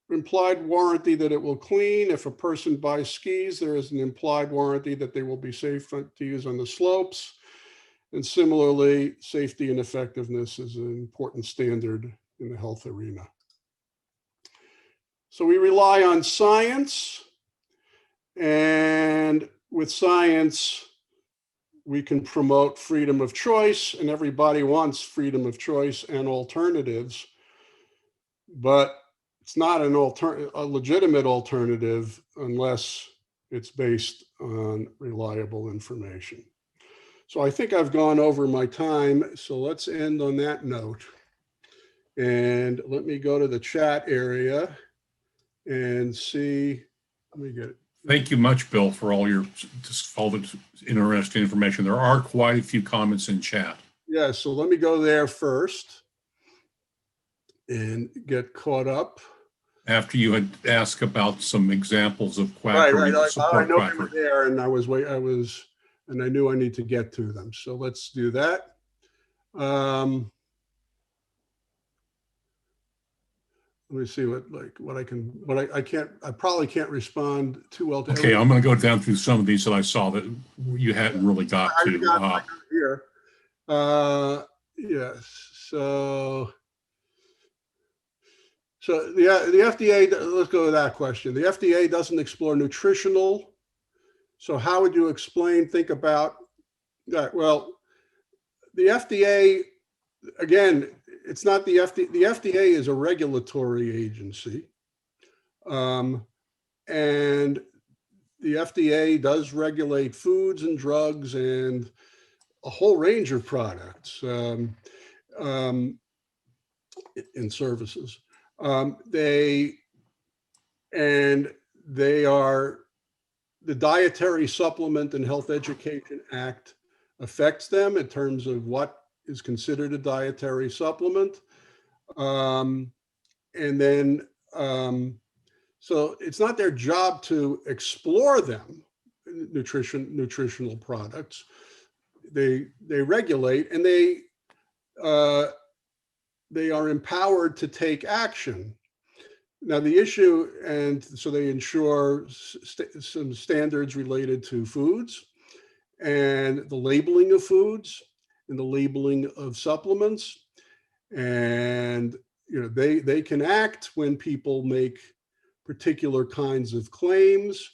warranty that it will clean. If a person buys skis, there is an implied warranty that they will be safe to use on the slopes. And similarly, safety and effectiveness is an important standard in the health arena. So we rely on science, and with science, we can promote freedom of choice, and everybody wants freedom of choice and alternatives, but it's not a legitimate alternative unless it's based on reliable information. So I think I've gone over my time, so let's end on that note. And let me go to the chat area and see, let me get it. Thank you much, Bill, for all the interesting information. There are quite a few comments in chat. Yeah, so let me go there first and get caught up. After you had asked about some examples of Quackery, Right. I know they were there, and I knew I need to get to them. So let's do that. Let me see I probably can't respond too well to Okay, I'm going to go down through some of these that I saw that you hadn't really got to. I got here. Yes. So the FDA, let's go to that question. The FDA doesn't explore nutritional. So how would you think about that? Well, the FDA, again, it's not the FDA. The FDA is a regulatory agency. And the FDA does regulate foods and drugs and a whole range of products and services. The Dietary Supplement and Health Education Act affects them in terms of what is considered a dietary supplement. So it's not their job to explore them, nutritional products. They regulate, and they are empowered to take action. Now the issue, and so they ensure some standards related to foods and the labeling of foods and the labeling of supplements. And they can act when people make particular kinds of claims.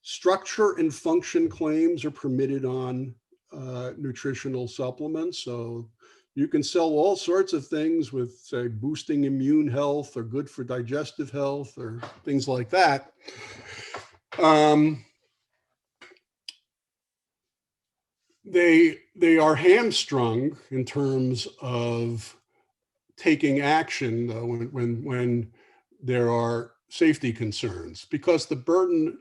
Structure and function claims are permitted on nutritional supplements. So you can sell all sorts of things with, say, boosting immune health or good for digestive health or things like that. They are hamstrung in terms of taking action when there are safety concerns, because the burden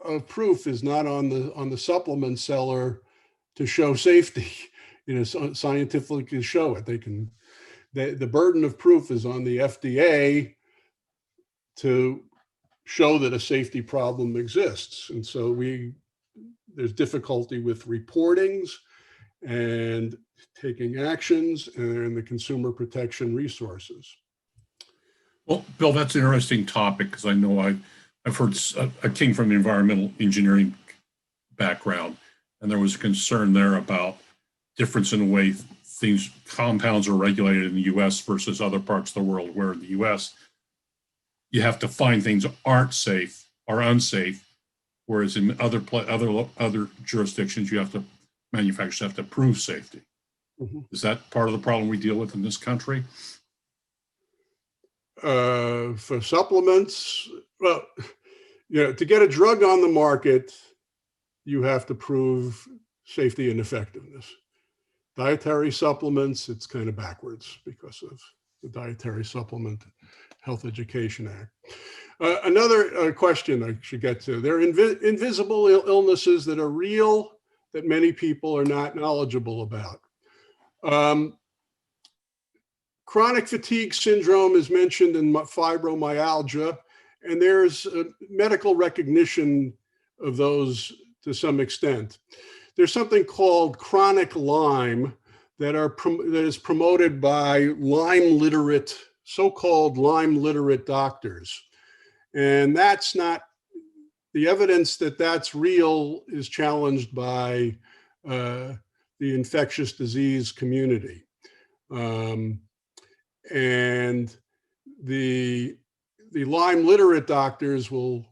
of proof is not on the supplement seller to show safety, scientifically to show it. The burden of proof is on the FDA to show that a safety problem exists. And so there's difficulty with reportings and taking actions and the consumer protection resources. Well, Bill, that's an interesting topic, because I know I've heard, I came from the environmental engineering background, and there was a concern there about difference in the way compounds are regulated in the US versus other parts of the world, where in the US, you have to find things aren't safe or unsafe, whereas in other jurisdictions, manufacturers have to prove safety. Mm-hmm. Is that part of the problem we deal with in this country? For supplements, well, to get a drug on the market, you have to prove safety and effectiveness. Dietary supplements, it's kind of backwards because of the Dietary Supplement Health Education Act. Another question I should get to. There are invisible illnesses that are real that many people are not knowledgeable about. Chronic fatigue syndrome is mentioned in fibromyalgia, and there's medical recognition of those to some extent. There's something called chronic Lyme that is promoted by Lyme literate, so-called Lyme literate doctors. And that's not, the evidence that that's real is challenged by the infectious disease community. And the Lyme literate doctors will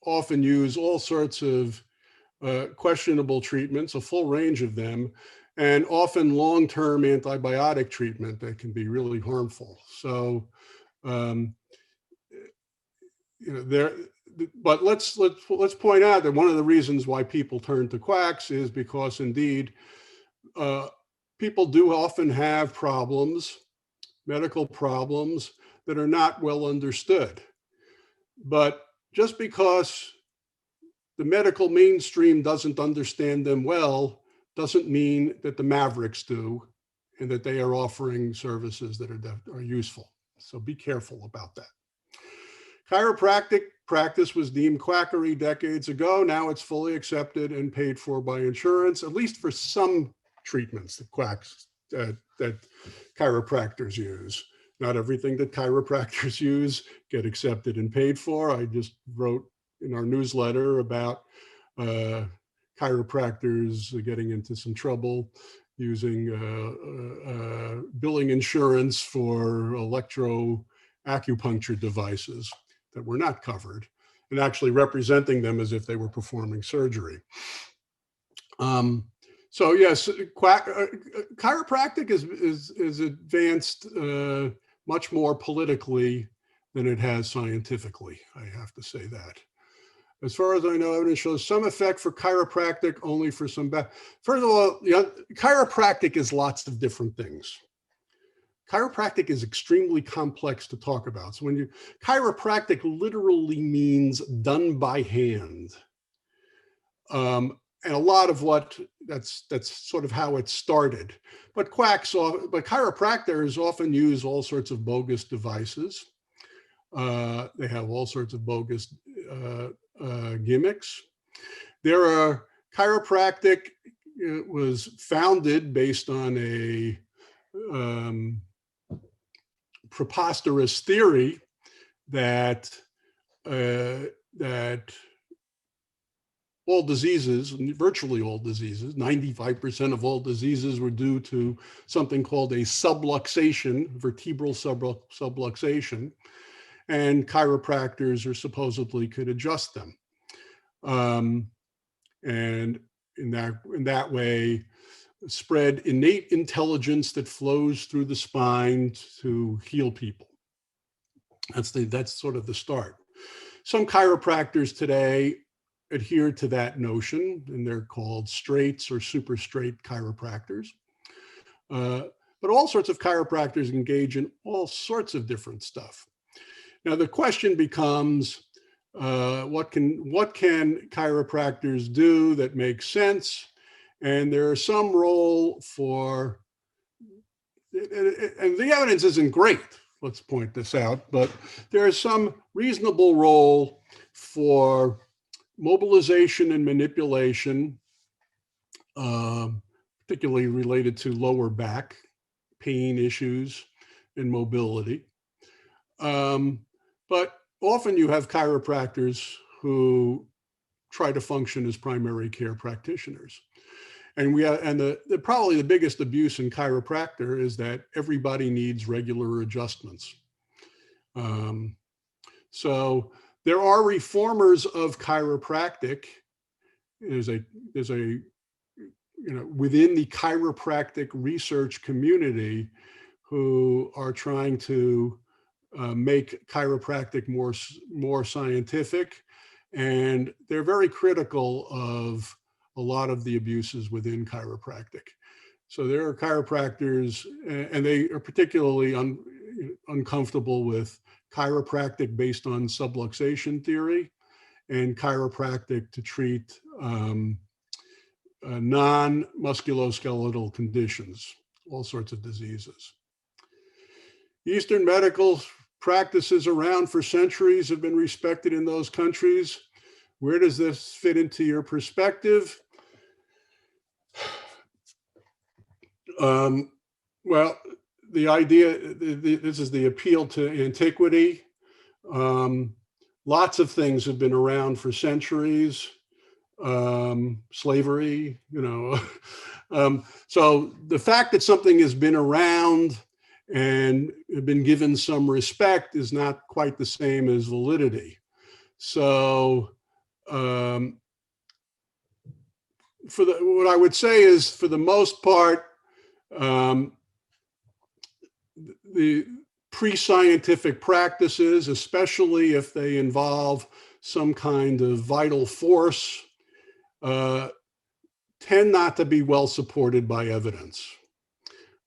often use all sorts of questionable treatments, a full range of them, and often long-term antibiotic treatment that can be really harmful. So, but let's point out that one of the reasons why people turn to quacks is because indeed people do often have problems, medical problems that are not well understood. But just because the medical mainstream doesn't understand them well doesn't mean that the mavericks do and that they are offering services that are useful. So be careful about that. Chiropractic practice was deemed quackery decades ago. Now it's fully accepted and paid for by insurance, at least for some treatments that chiropractors use. Not everything that chiropractors use get accepted and paid for. I just wrote in our newsletter about chiropractors getting into some trouble using billing insurance for acupuncture devices that were not covered, and actually representing them as if they were performing surgery. So yes, chiropractic is advanced much more politically than it has scientifically. I have to say that. As far as I know, evidence shows some effect for chiropractic, only for some First of all, chiropractic is lots of different things. Chiropractic is extremely complex to talk about. So chiropractic literally means done by hand. And a lot of that's sort of how it started. But chiropractors often use all sorts of bogus devices. They have all sorts of bogus gimmicks. There are chiropractic was founded based on a preposterous theory that all diseases, virtually all diseases, 95% of all diseases were due to something called a subluxation, vertebral subluxation, and chiropractors supposedly could adjust them. And in that way, spread innate intelligence that flows through the spine to heal people. That's sort of the start. Some chiropractors today adhere to that notion, and they're called straights or super straight chiropractors. But all sorts of chiropractors engage in all sorts of different stuff. Now the question becomes, what can chiropractors do that makes sense? And there is some role for, and the evidence isn't great, let's point this out, but there is some reasonable role for mobilization and manipulation, particularly related to lower back pain issues and mobility. But often you have chiropractors who try to function as primary care practitioners. And probably the biggest abuse in chiropractor is that everybody needs regular adjustments. So there are reformers of chiropractic. There's a within the chiropractic research community who are trying to make chiropractic more scientific, and they're very critical of a lot of the abuses within chiropractic. So there are chiropractors, and they are particularly uncomfortable with chiropractic based on subluxation theory and chiropractic to treat non-musculoskeletal conditions, all sorts of diseases. Eastern medical practices around for centuries have been respected in those countries. Where does this fit into your perspective? Well, the idea, this is the appeal to antiquity. Lots of things have been around for centuries. Slavery, so the fact that something has been around and been given some respect is not quite the same as validity. So what I would say is, for the most part, the pre-scientific practices, especially if they involve some kind of vital force, tend not to be well supported by evidence.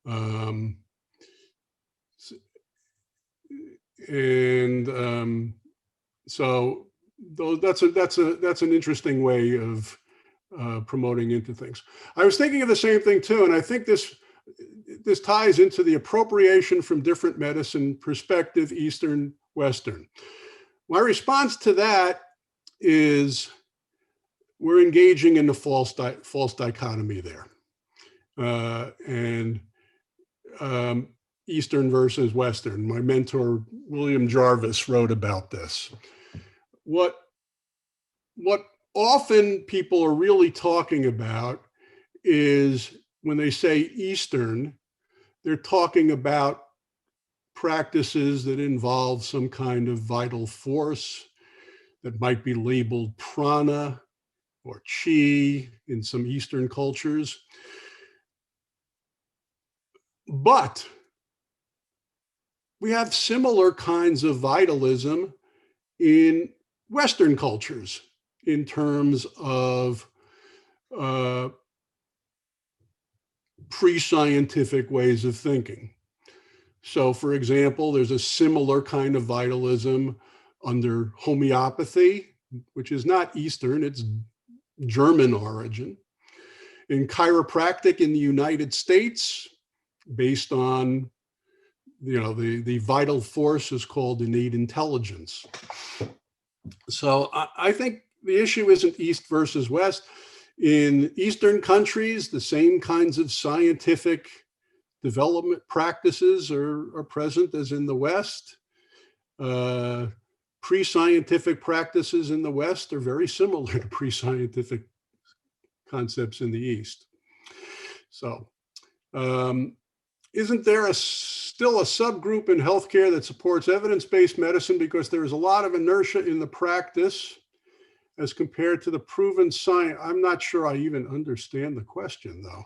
So that's an interesting way of promoting into things. I was thinking of the same thing too, and I think this ties into the appropriation from different medicine perspective, Eastern, Western. My response to that is we're engaging in the false dichotomy there, and Eastern versus Western. My mentor, William Jarvis, wrote about this. What often people are really talking about is, when they say Eastern, they're talking about practices that involve some kind of vital force that might be labeled prana or chi in some Eastern cultures. But we have similar kinds of vitalism in Western cultures in terms of pre-scientific ways of thinking. So, for example, there's a similar kind of vitalism under homeopathy, which is not Eastern, it's German origin. In chiropractic in the United States, based on, the vital force is called innate intelligence. So I think the issue isn't East versus West. In Eastern countries, the same kinds of scientific development practices are present as in the West. Pre-scientific practices in the West are very similar to pre-scientific concepts in the East. So isn't there still a subgroup in healthcare that supports evidence-based medicine because there is a lot of inertia in the practice as compared to the proven science? I'm not sure I even understand the question, though.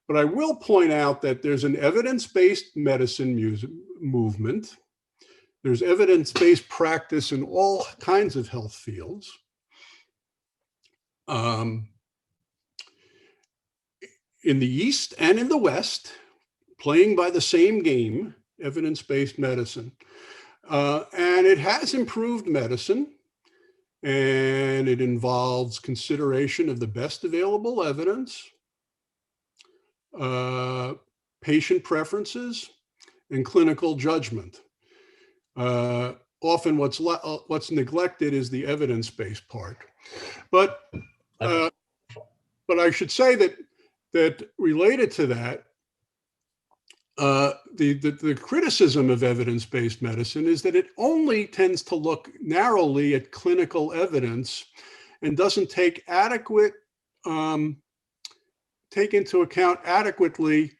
But I will point out that there's an evidence-based medicine movement. There's evidence-based practice in all kinds of health fields. In the East and in the West, playing by the same game, evidence-based medicine. And it has improved medicine, and it involves consideration of the best available evidence, patient preferences, and clinical judgment. Often what's neglected is the evidence-based part. But I should say that related to that, the criticism of evidence-based medicine is that it only tends to look narrowly at clinical evidence and doesn't take into account adequately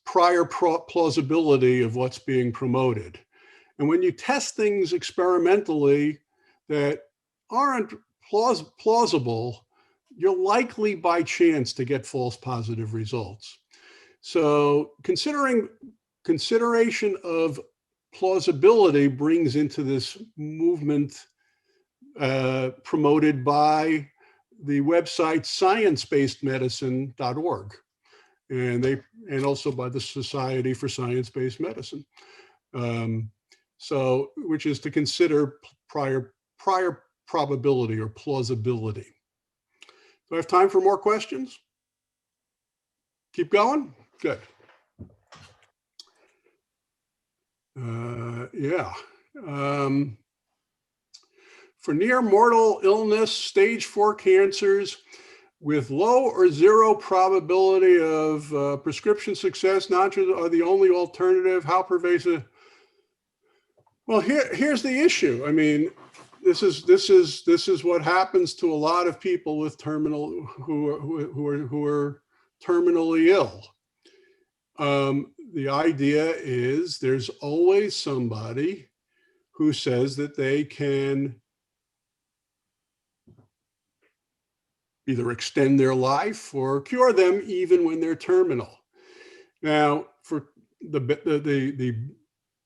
prior plausibility of what's being promoted. And when you test things experimentally that aren't plausible, you're likely by chance to get false positive results. So consideration of plausibility brings into this movement promoted by the website sciencebasedmedicine.org. and also by the Society for Science-Based Medicine. So, which is to consider prior probability or plausibility. Do I have time for more questions? Keep going? Good. Yeah. For near mortal illness, stage 4 cancers with low or zero probability of prescription success, nitrogen are the only alternative. How pervasive? Well, here's the issue. I mean, this is what happens to a lot of people with terminal who are terminally ill. The idea is there's always somebody who says that they can either extend their life or cure them even when they're terminal. Now, for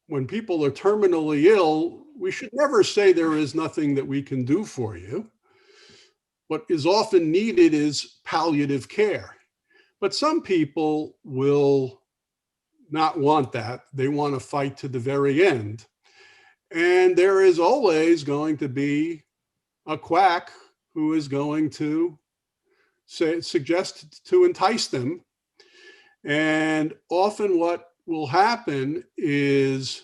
when people are terminally ill, we should never say there is nothing that we can do for you. What is often needed is palliative care. But some people will not want that. They want to fight to the very end. And there is always going to be a quack who is going to suggest to entice them. And often what will happen is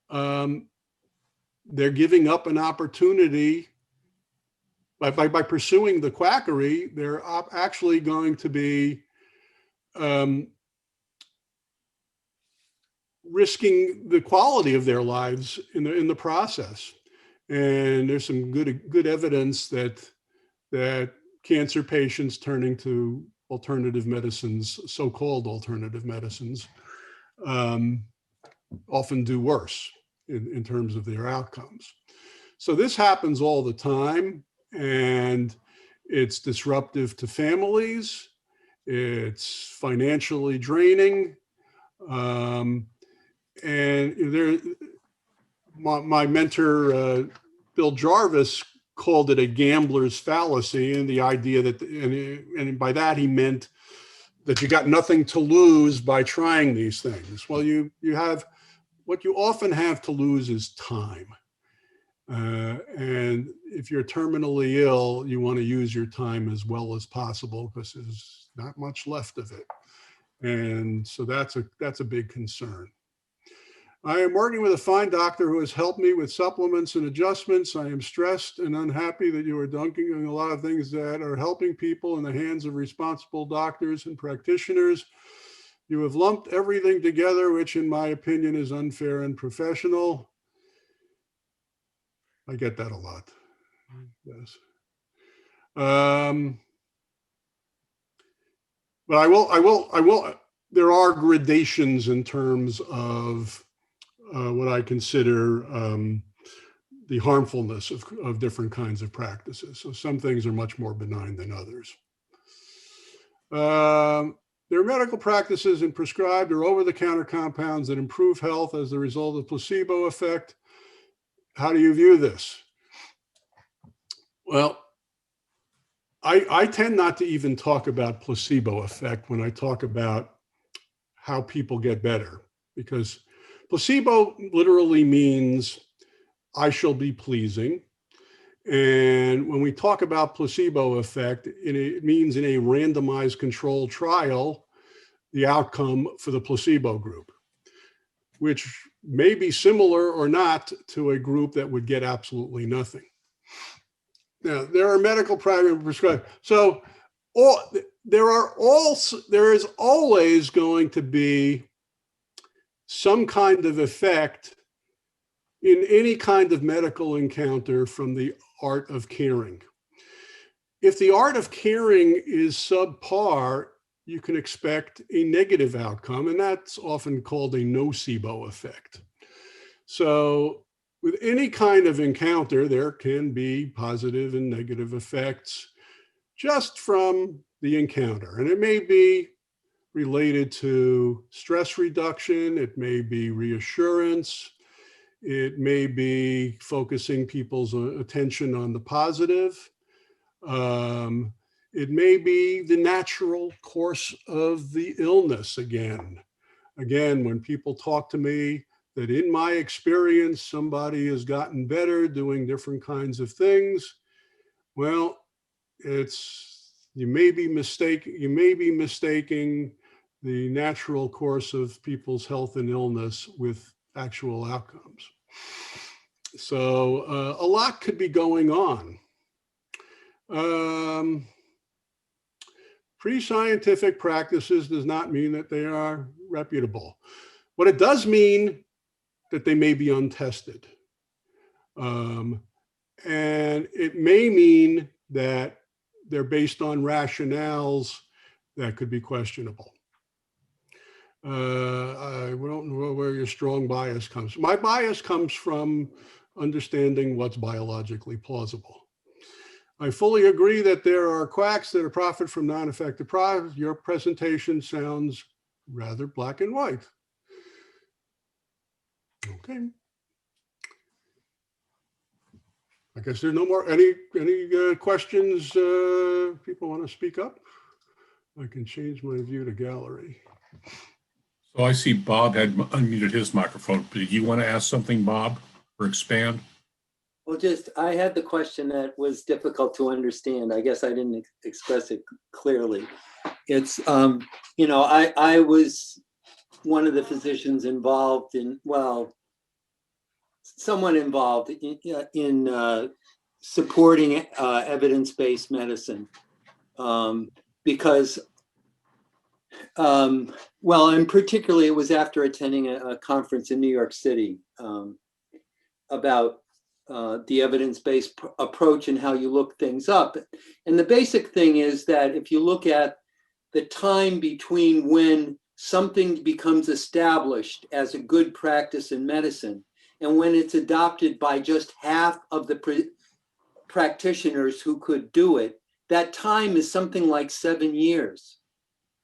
they're giving up an opportunity by pursuing the quackery. They're actually going to be risking the quality of their lives in the process. And there's some good evidence that cancer patients turning to alternative medicines, so-called alternative medicines, often do worse in terms of their outcomes. So this happens all the time, and it's disruptive to families. It's financially draining. And my mentor, Bill Jarvis, called it a gambler's fallacy, and the idea that, and by that he meant that you got nothing to lose by trying these things. Well, you have, what you often have to lose is time. And if you're terminally ill, you want to use your time as well as possible because there's not much left of it. And so that's a big concern. I am working with a fine doctor who has helped me with supplements and adjustments. I am stressed and unhappy that you are dunking a lot of things that are helping people in the hands of responsible doctors and practitioners. You have lumped everything together, which in my opinion is unfair and professional. I get that a lot. Yes. But I will, there are gradations in terms of what I consider the harmfulness of different kinds of practices. So some things are much more benign than others. There are medical practices and prescribed or over-the-counter compounds that improve health as the result of placebo effect. How do you view this? Well, I tend not to even talk about placebo effect when I talk about how people get better, because placebo literally means I shall be pleasing. And when we talk about placebo effect, it means in a randomized controlled trial, the outcome for the placebo group, which may be similar or not to a group that would get absolutely nothing. Now, there are medical practices prescribed. So there is always going to be some kind of effect in any kind of medical encounter from the art of caring. If the art of caring is subpar, you can expect a negative outcome, and that's often called a nocebo effect. So with any kind of encounter, there can be positive and negative effects just from the encounter. And it may be related to stress reduction, it may be reassurance, it may be focusing people's attention on the positive. It may be the natural course of the illness again. Again, when people talk to me that in my experience, somebody has gotten better doing different kinds of things, well, you may be mistaking the natural course of people's health and illness with actual outcomes. So a lot could be going on. Pre-scientific practices does not mean that they are reputable. What it does mean that they may be untested. And it may mean that they're based on rationales that could be questionable. I don't know where your strong bias comes from. My bias comes from understanding what's biologically plausible. I fully agree that there are quacks that profit from non-effective products. Your presentation sounds rather black and white. Okay. I guess there's no more, any questions? People want to speak up? I can change my view to gallery. So I see Bob had unmuted his microphone. Did you want to ask something, Bob, or expand? Well, I had the question that was difficult to understand. I guess I didn't express it clearly. It's, I was one of the physicians involved in, well, someone involved in supporting evidence-based medicine because, well, and particularly it was after attending a conference in New York City about the evidence-based approach and how you look things up. And the basic thing is that if you look at the time between when something becomes established as a good practice in medicine and when it's adopted by just half of the practitioners who could do it, that time is something like 7 years.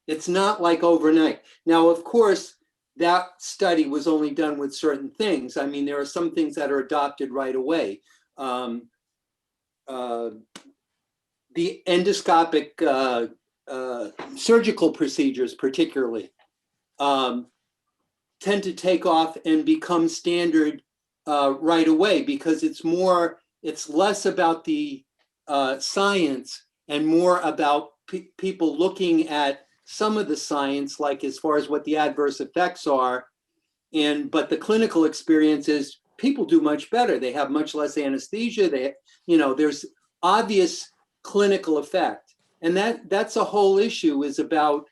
It's not like overnight. Now, of course, that study was only done with certain things. I mean, there are some things that are adopted right away. The endoscopic surgical procedures particularly tend to take off and become standard right away because it's less about the science and more about people looking at some of the science, like as far as what the adverse effects are, but the clinical experience is people do much better. They have much less anesthesia. There's obvious clinical effect, and that's a whole issue is about,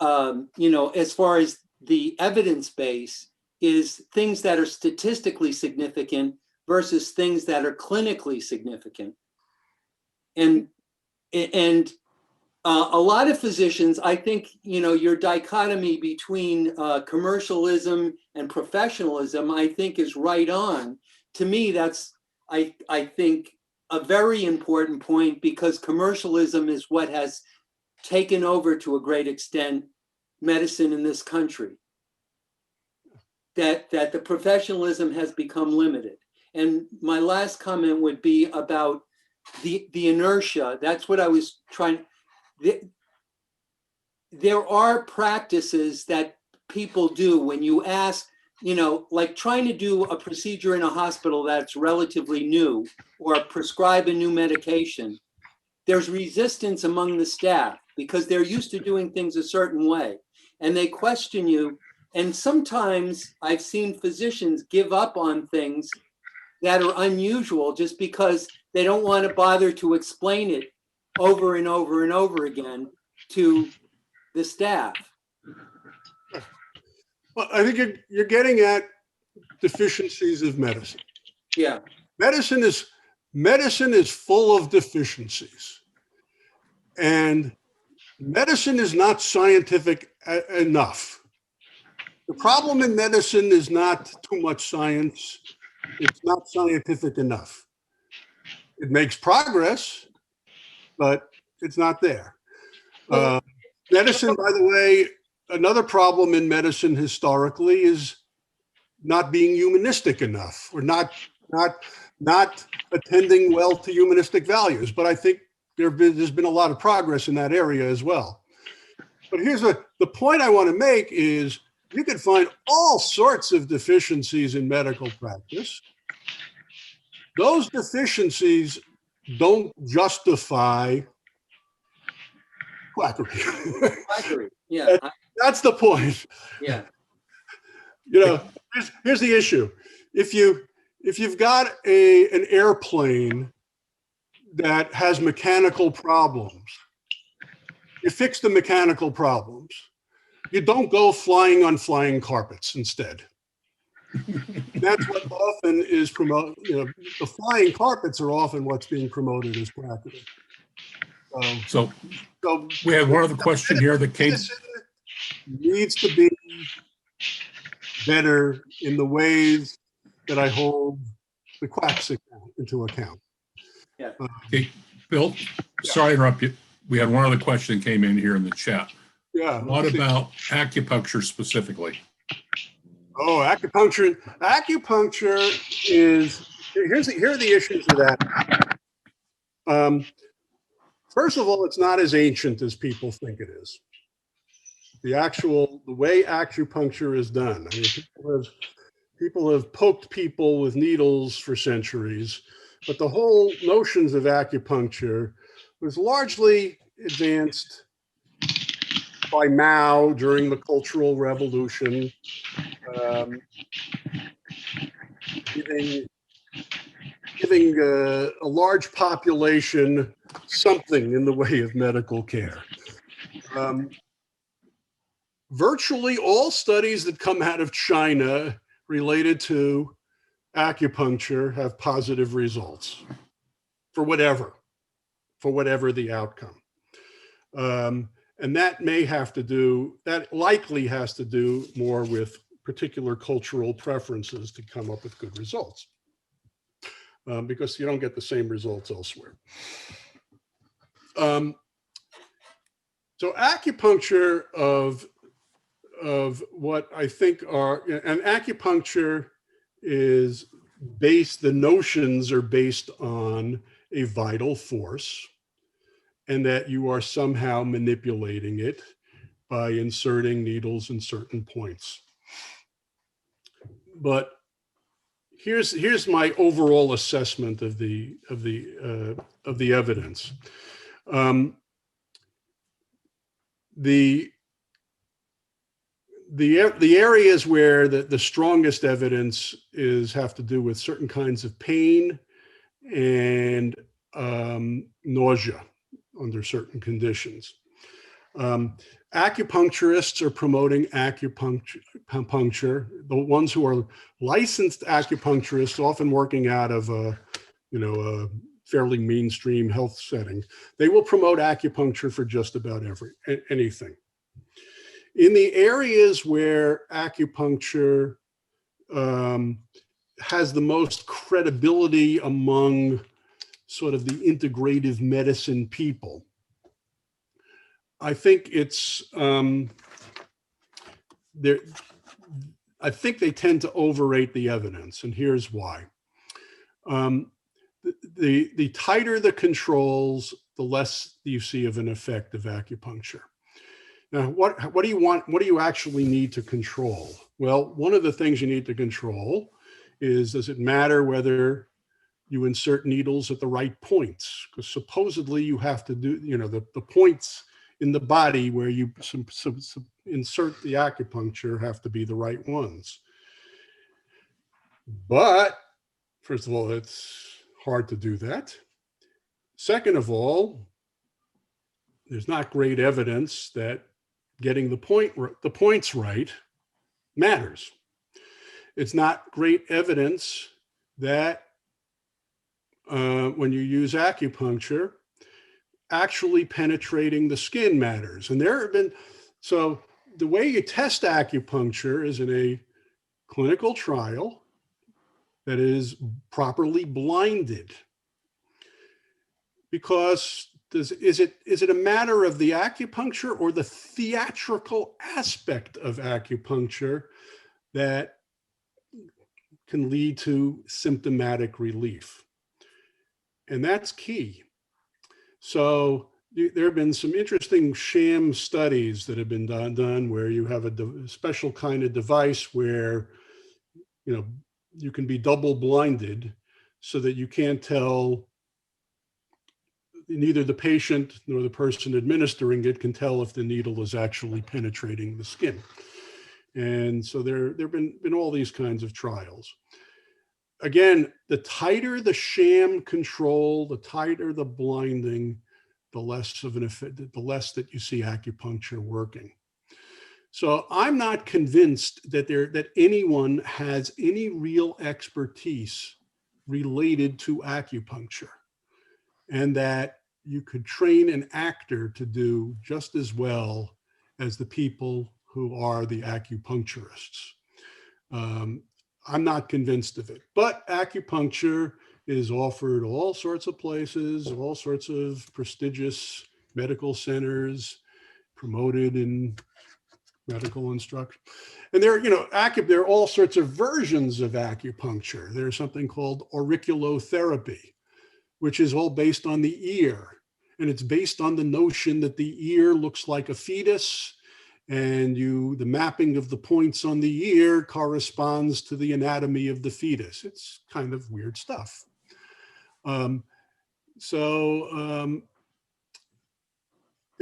as far as the evidence base is things that are statistically significant versus things that are clinically significant, and a lot of physicians, I think, your dichotomy between commercialism and professionalism, I think is right on. To me, that's, I think, a very important point because commercialism is what has taken over to a great extent medicine in this country. That the professionalism has become limited. And my last comment would be about the inertia. That's what I was trying. There are practices that people do when you ask, like trying to do a procedure in a hospital that's relatively new or prescribe a new medication. There's resistance among the staff because they're used to doing things a certain way and they question you. And sometimes I've seen physicians give up on things that are unusual just because they don't want to bother to explain it over and over and over again to the staff. Well, I think you're getting at deficiencies of medicine. Yeah. Medicine is full of deficiencies. And medicine is not scientific enough. The problem in medicine is not too much science. It's not scientific enough. It makes progress, but it's not there. Medicine, by the way, another problem in medicine historically is not being humanistic enough or not attending well to humanistic values. But I think there's been a lot of progress in that area as well. But the point I want to make is you can find all sorts of deficiencies in medical practice. Those deficiencies don't justify quackery. Quackery. Yeah. That's the point. Yeah. You know, here's the issue. If you've got an airplane that has mechanical problems, you fix the mechanical problems. You don't go flying on flying carpets instead. That's what often is promoted. You know, the flying carpets are often what's being promoted as quackery. So we had one other question here that came. Needs to be better in the ways that I hold the quacks into account. Yeah. Okay, Bill, sorry to interrupt you. We had one other question that came in here in the chat. Yeah. What about acupuncture specifically? Oh, acupuncture. Acupuncture is, here are the issues with that. First of all, it's not as ancient as people think it is. The way acupuncture is done. I mean, people have poked people with needles for centuries, but the whole notions of acupuncture was largely advanced by Mao during the Cultural Revolution, giving a large population something in the way of medical care. Virtually all studies that come out of China related to acupuncture have positive results for whatever the outcome. And that likely has to do more with particular cultural preferences to come up with good results, because you don't get the same results elsewhere. So acupuncture of what I think and acupuncture is the notions are based on a vital force, and that you are somehow manipulating it by inserting needles in certain points. But here's my overall assessment of the evidence. The areas where the strongest evidence have to do with certain kinds of pain and nausea under certain conditions. Acupuncturists are promoting acupuncture. The ones who are licensed acupuncturists, often working out of a fairly mainstream health setting, they will promote acupuncture for just about anything. In the areas where acupuncture has the most credibility among sort of the integrative medicine people, I think I think they tend to overrate the evidence, and here's why. The tighter the controls, the less you see of an effect of acupuncture. Now, what do you want? What do you actually need to control? Well, one of the things you need to control is, does it matter whether you insert needles at the right points? Because supposedly you have to do, the points in the body where you insert the acupuncture have to be the right ones. But first of all, it's hard to do that. Second of all, there's not great evidence that getting the points right matters. It's not great evidence that when you use acupuncture, actually penetrating the skin matters. And so the way you test acupuncture is in a clinical trial that is properly blinded. Because is it a matter of the acupuncture or the theatrical aspect of acupuncture that can lead to symptomatic relief? And that's key. So there have been some interesting sham studies that have been done where you have a special kind of device where, you know, you can be double blinded so that you can't tell, neither the patient nor the person administering it can tell if the needle is actually penetrating the skin. And so there have been all these kinds of trials. Again, the tighter the sham control, the tighter the blinding, the less of an effect, the less that you see acupuncture working. So I'm not convinced that anyone has any real expertise related to acupuncture, and that you could train an actor to do just as well as the people who are the acupuncturists. I'm not convinced of it, but acupuncture is offered all sorts of places, all sorts of prestigious medical centers, promoted in medical instruction. And there, you know, there are all sorts of versions of acupuncture. There's something called auriculotherapy, which is all based on the ear. And it's based on the notion that the ear looks like a fetus, and the mapping of the points on the ear corresponds to the anatomy of the fetus. It's kind of weird stuff. You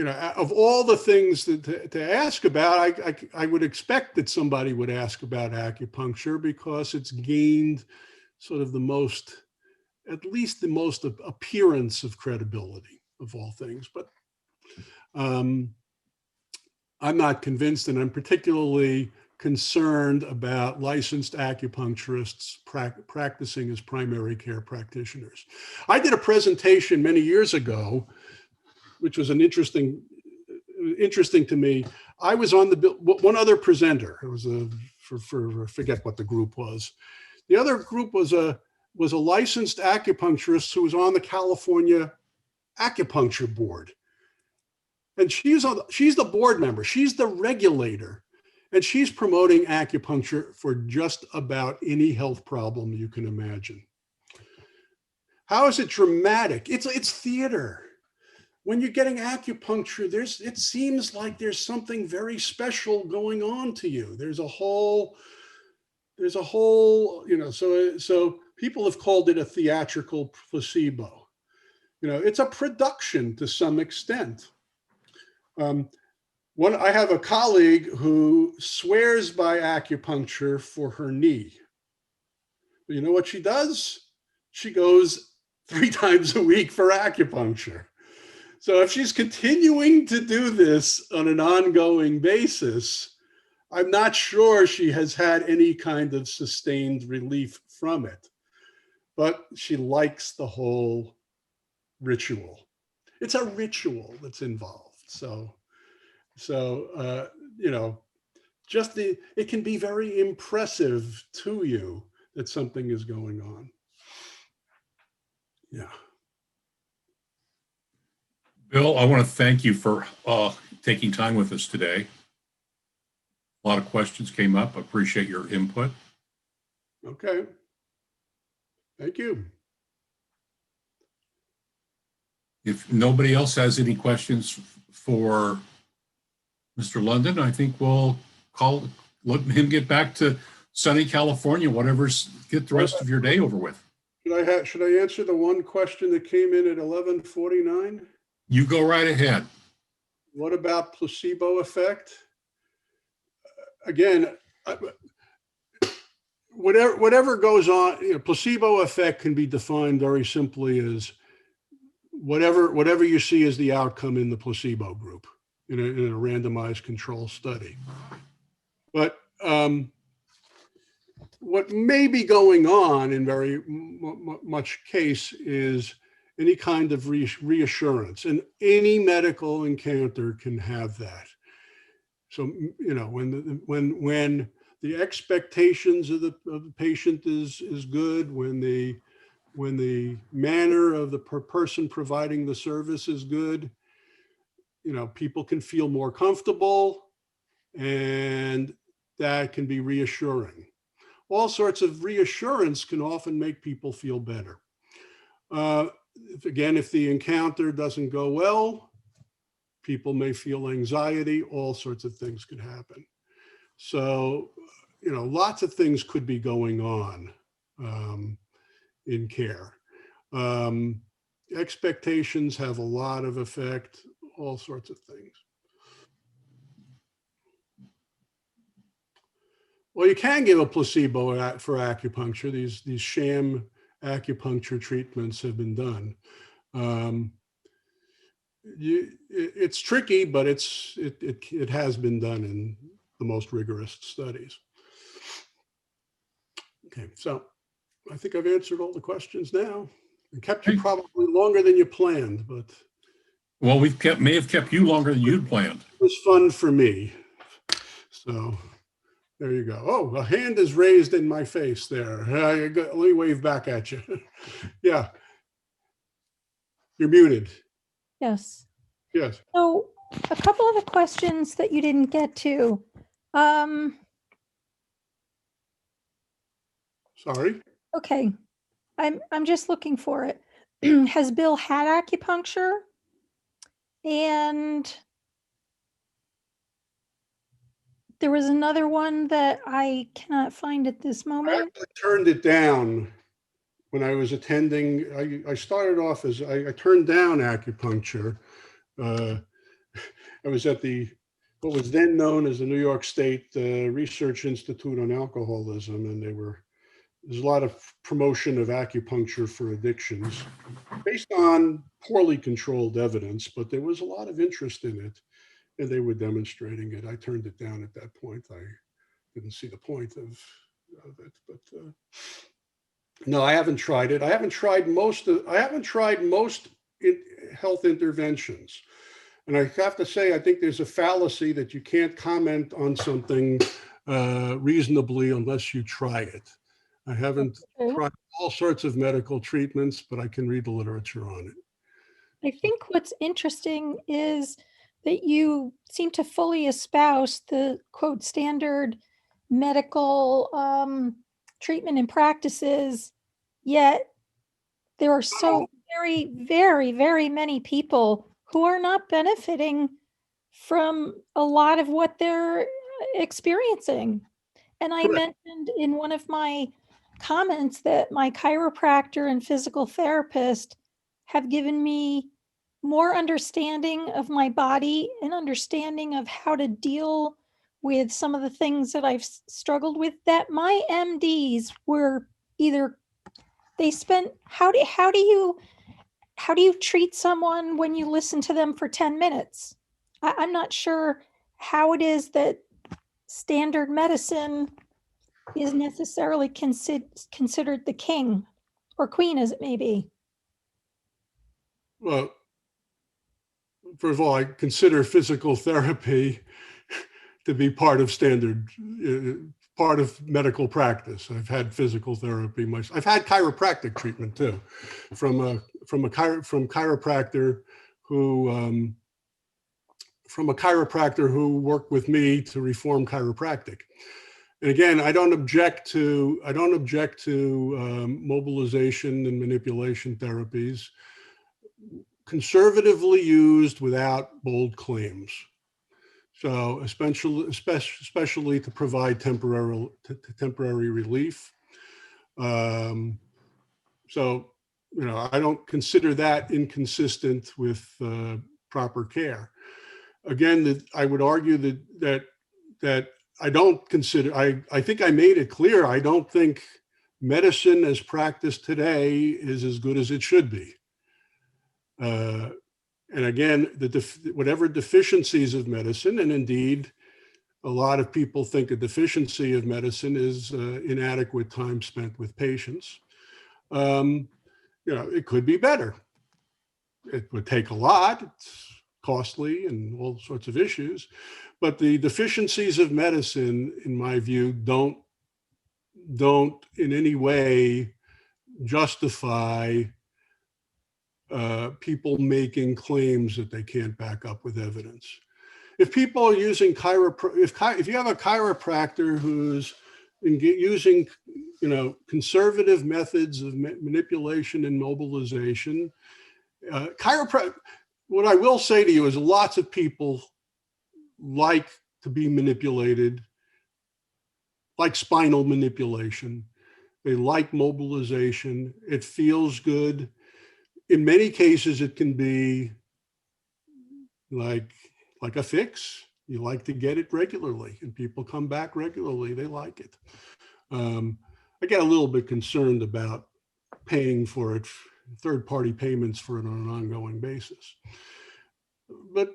know, of all the things to ask about, I would expect that somebody would ask about acupuncture because it's gained sort of at least the most appearance of credibility of all things. But I'm not convinced, and I'm particularly concerned about licensed acupuncturists practicing as primary care practitioners. I did a presentation many years ago, which was interesting to me. I was on one other presenter. It was I forget what the group was. The other group was a licensed acupuncturist who was on the California Acupuncture Board. And she's the board member, she's the regulator, and she's promoting acupuncture for just about any health problem you can imagine. How is it dramatic? It's theater. When you're getting acupuncture, it seems like there's something very special going on to you. There's a whole, you know, so people have called it a theatrical placebo. You know, it's a production to some extent. I have a colleague who swears by acupuncture for her knee. But you know what she does? She goes 3 times a week for acupuncture. So if she's continuing to do this on an ongoing basis, I'm not sure she has had any kind of sustained relief from it. But she likes the whole ritual. It's a ritual that's involved. So you know, it can be very impressive to you that something is going on. Yeah. Bill, I want to thank you for taking time with us today. A lot of questions came up. I appreciate your input. Okay. Thank you. If nobody else has any questions for Mr. London, I think we'll let him get back to sunny California, get the rest of your day over with. Should I answer the one question that came in at 11:49? You go right ahead. What about placebo effect? Again, whatever goes on, you know, placebo effect can be defined very simply as whatever you see as the outcome in the placebo group in a randomized control study. But what may be going on in very much case is any kind of reassurance, and any medical encounter can have that. So, you know, when the expectations of the patient is good, when the manner of the person providing the service is good, you know, people can feel more comfortable, and that can be reassuring. All sorts of reassurance can often make people feel better. if the encounter doesn't go well, people may feel anxiety, all sorts of things could happen. So, you know, lots of things could be going on in care. Expectations have a lot of effect, all sorts of things. Well, you can give a placebo for acupuncture. These sham acupuncture treatments have been done. It's tricky, but it has been done in the most rigorous studies. Okay, so I think I've answered all the questions now. I kept you probably longer than you planned, but Well, may have kept you longer than you'd planned. it was fun for me. So there you go. Oh, a hand is raised in my face there. Let me wave back at you. Yeah. You're muted. Yes. Yes. So a couple of the questions that you didn't get to. Sorry. Okay. I'm just looking for it. Has Bill had acupuncture? And there was another one that I cannot find at this I moment. actually turned it down when I was attending. I started off as I turned down acupuncture. I was at what was then known as the New York State Research Institute on Alcoholism, and there's a lot of promotion of acupuncture for addictions based on poorly controlled evidence, but there was a lot of interest in it, and they were demonstrating it. I turned it down at that point. I didn't see the point of it, but no, I haven't tried it. I haven't tried most health interventions. And I have to say, I think there's a fallacy that you can't comment on something reasonably unless you try it. I haven't tried all sorts of medical treatments, but I can read the literature on it. I think what's interesting is that you seem to fully espouse the quote standard medical treatment and practices, yet there are so very, very, very many people who are not benefiting from a lot of what they're experiencing. And I mentioned in one of my comments that my chiropractor and physical therapist have given me more understanding of my body and understanding of how to deal with some of the things that I've struggled with, that my MDs were either they spent, how do you treat someone when you listen to them for 10 minutes? I'm not sure how it is that standard medicine is necessarily considered the king or queen, as it may be. Well, first of all, I consider physical therapy to be part of standard, part of medical practice. I've had physical therapy myself. I've had chiropractic treatment too, from chiropractor who worked with me to reform chiropractic. And again, I don't object to mobilization and manipulation therapies, conservatively used without bold claims. So especially to provide temporary relief. So, you know, I don't consider that inconsistent with proper care. Again, I would argue that I don't consider, I think I made it clear, I don't think medicine as practiced today is as good as it should be. And again, whatever deficiencies of medicine, and indeed, a lot of people think a deficiency of medicine is inadequate time spent with patients. You know, it could be better. It would take a lot. It's costly and all sorts of issues. But the deficiencies of medicine, in my view, don't in any way justify people making claims that they can't back up with evidence. If people are using if you have a chiropractor who's using, conservative methods of manipulation and mobilization. Chiropractic, what I will say to you is lots of people like to be manipulated, like spinal manipulation. They like mobilization. It feels good. In many cases, it can be like a fix. You like to get it regularly, and people come back regularly. They like it. I get a little bit concerned about paying for it, third-party payments for it on an ongoing basis. But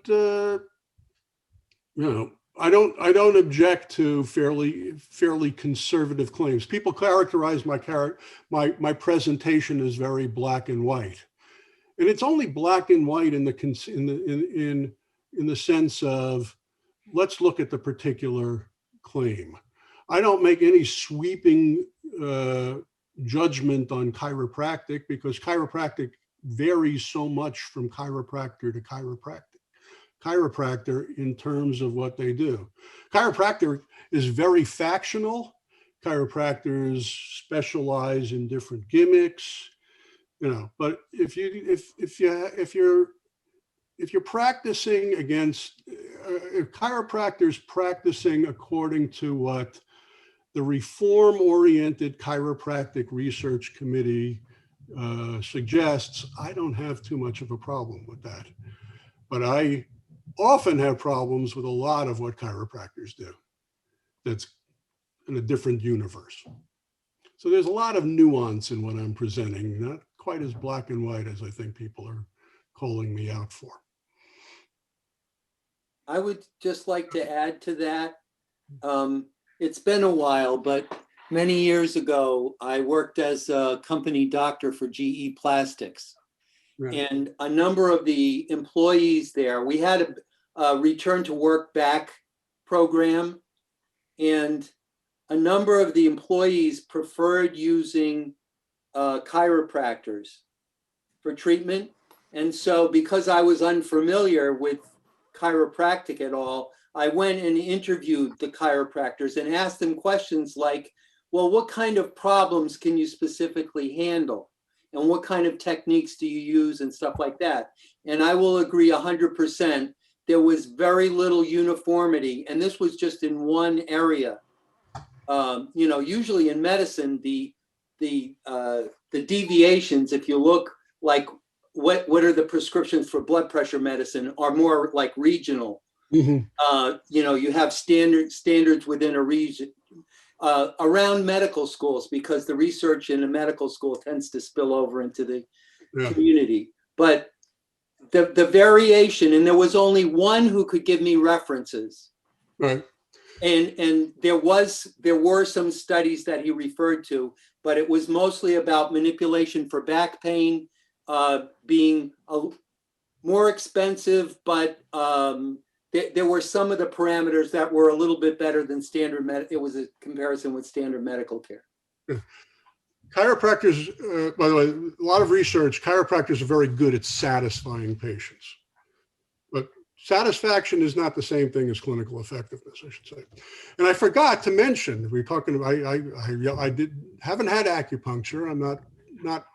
I don't object to fairly conservative claims. People characterize my presentation as very black and white, and it's only black and white in the sense of, let's look at the particular claim. I don't make any sweeping judgment on chiropractic, because chiropractic varies so much from chiropractor to chiropractor in terms of what they do. Chiropractor is very factional. Chiropractors specialize in different gimmicks, but if you're practicing against, if chiropractors practicing according to what the Reform-Oriented Chiropractic Research Committee suggests, I don't have too much of a problem with that. But I often have problems with a lot of what chiropractors do that's in a different universe. So there's a lot of nuance in what I'm presenting, not quite as black and white as I think people are calling me out for. I would just like to add to that. It's been a while, but many years ago, I worked as a company doctor for GE Plastics. Right. And a number of the employees there, we had a return to work back program, and a number of the employees preferred using chiropractors for treatment. And so because I was unfamiliar with chiropractic at all, I went and interviewed the chiropractors and asked them questions like, well, what kind of problems can you specifically handle? And what kind of techniques do you use and stuff like that? And I will agree 100%, there was very little uniformity. And this was just in one area. Usually in medicine, the deviations, if you look like what are the prescriptions for blood pressure medicine, are more like regional. Mm-hmm. You have standards within a region. Around medical schools, because the research in a medical school tends to spill over into the community. But the variation, and there was only one who could give me references. Right. And there were some studies that he referred to, but it was mostly about manipulation for back pain being more expensive, but there were some of the parameters that were a little bit better than standard it was a comparison with standard medical care. Yeah. Chiropractors, by the way, a lot of research, chiropractors are very good at satisfying patients. But satisfaction is not the same thing as clinical effectiveness, I should say. And I forgot to mention, we're talking about, I haven't had acupuncture. I'm not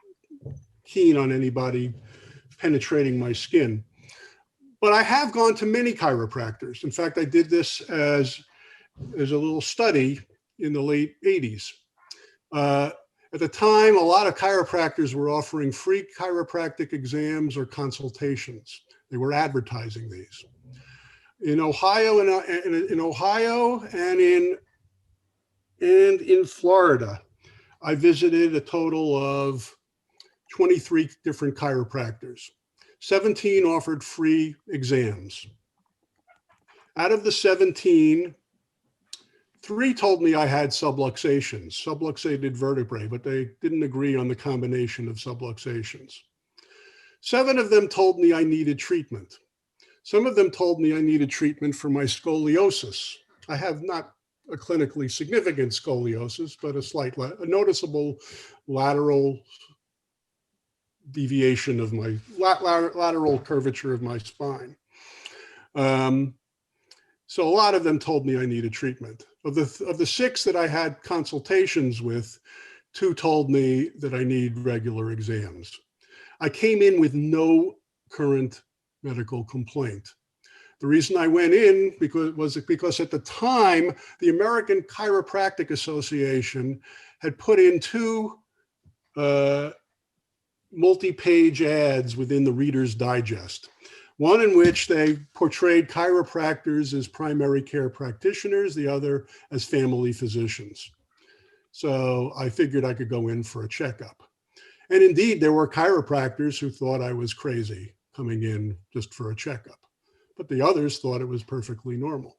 keen on anybody penetrating my skin. But I have gone to many chiropractors. In fact, I did this as a little study in the late 80s. At the time, a lot of chiropractors were offering free chiropractic exams or consultations. They were advertising these. In Ohio and in Florida, I visited a total of 23 different chiropractors. 17 offered free exams. Out of the 17, 3 told me I had subluxations, subluxated vertebrae, but they didn't agree on the combination of subluxations. 7 of them told me I needed treatment. Some of them told me I needed treatment for my scoliosis. I have not a clinically significant scoliosis, but a noticeable lateral deviation of my lateral curvature of my spine. So a lot of them told me I needed treatment. Of the 6 that I had consultations with, 2 told me that I need regular exams. I came in with no current medical complaint. The reason I went in because at the time, the American Chiropractic Association had put in 2 multi-page ads within the Reader's Digest. One in which they portrayed chiropractors as primary care practitioners, the other as family physicians. So I figured I could go in for a checkup. And indeed, there were chiropractors who thought I was crazy coming in just for a checkup, but the others thought it was perfectly normal.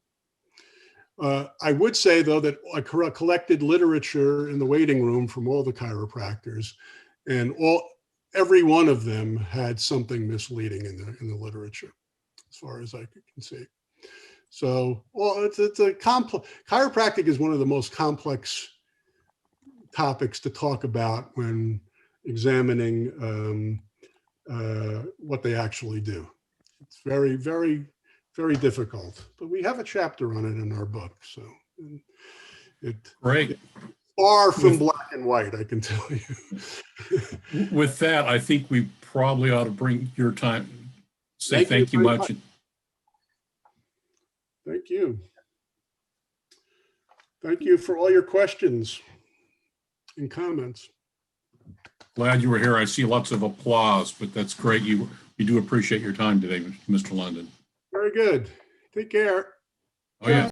I would say, though, that I collected literature in the waiting room from all the chiropractors, and every one of them had something misleading in the literature, as far as I can see. So, well, it's a chiropractic is one of the most complex topics to talk about when examining what they actually do. It's very, very, very difficult, but we have a chapter on it in our book. So Great. Far from black and white, I can tell you. With that, I think we probably ought to bring your time. Say thank you much. Thank you. Thank you for all your questions and comments. Glad you were here. I see lots of applause, but that's great. We do appreciate your time today, Mr. London. Very good. Take care. Oh, yeah.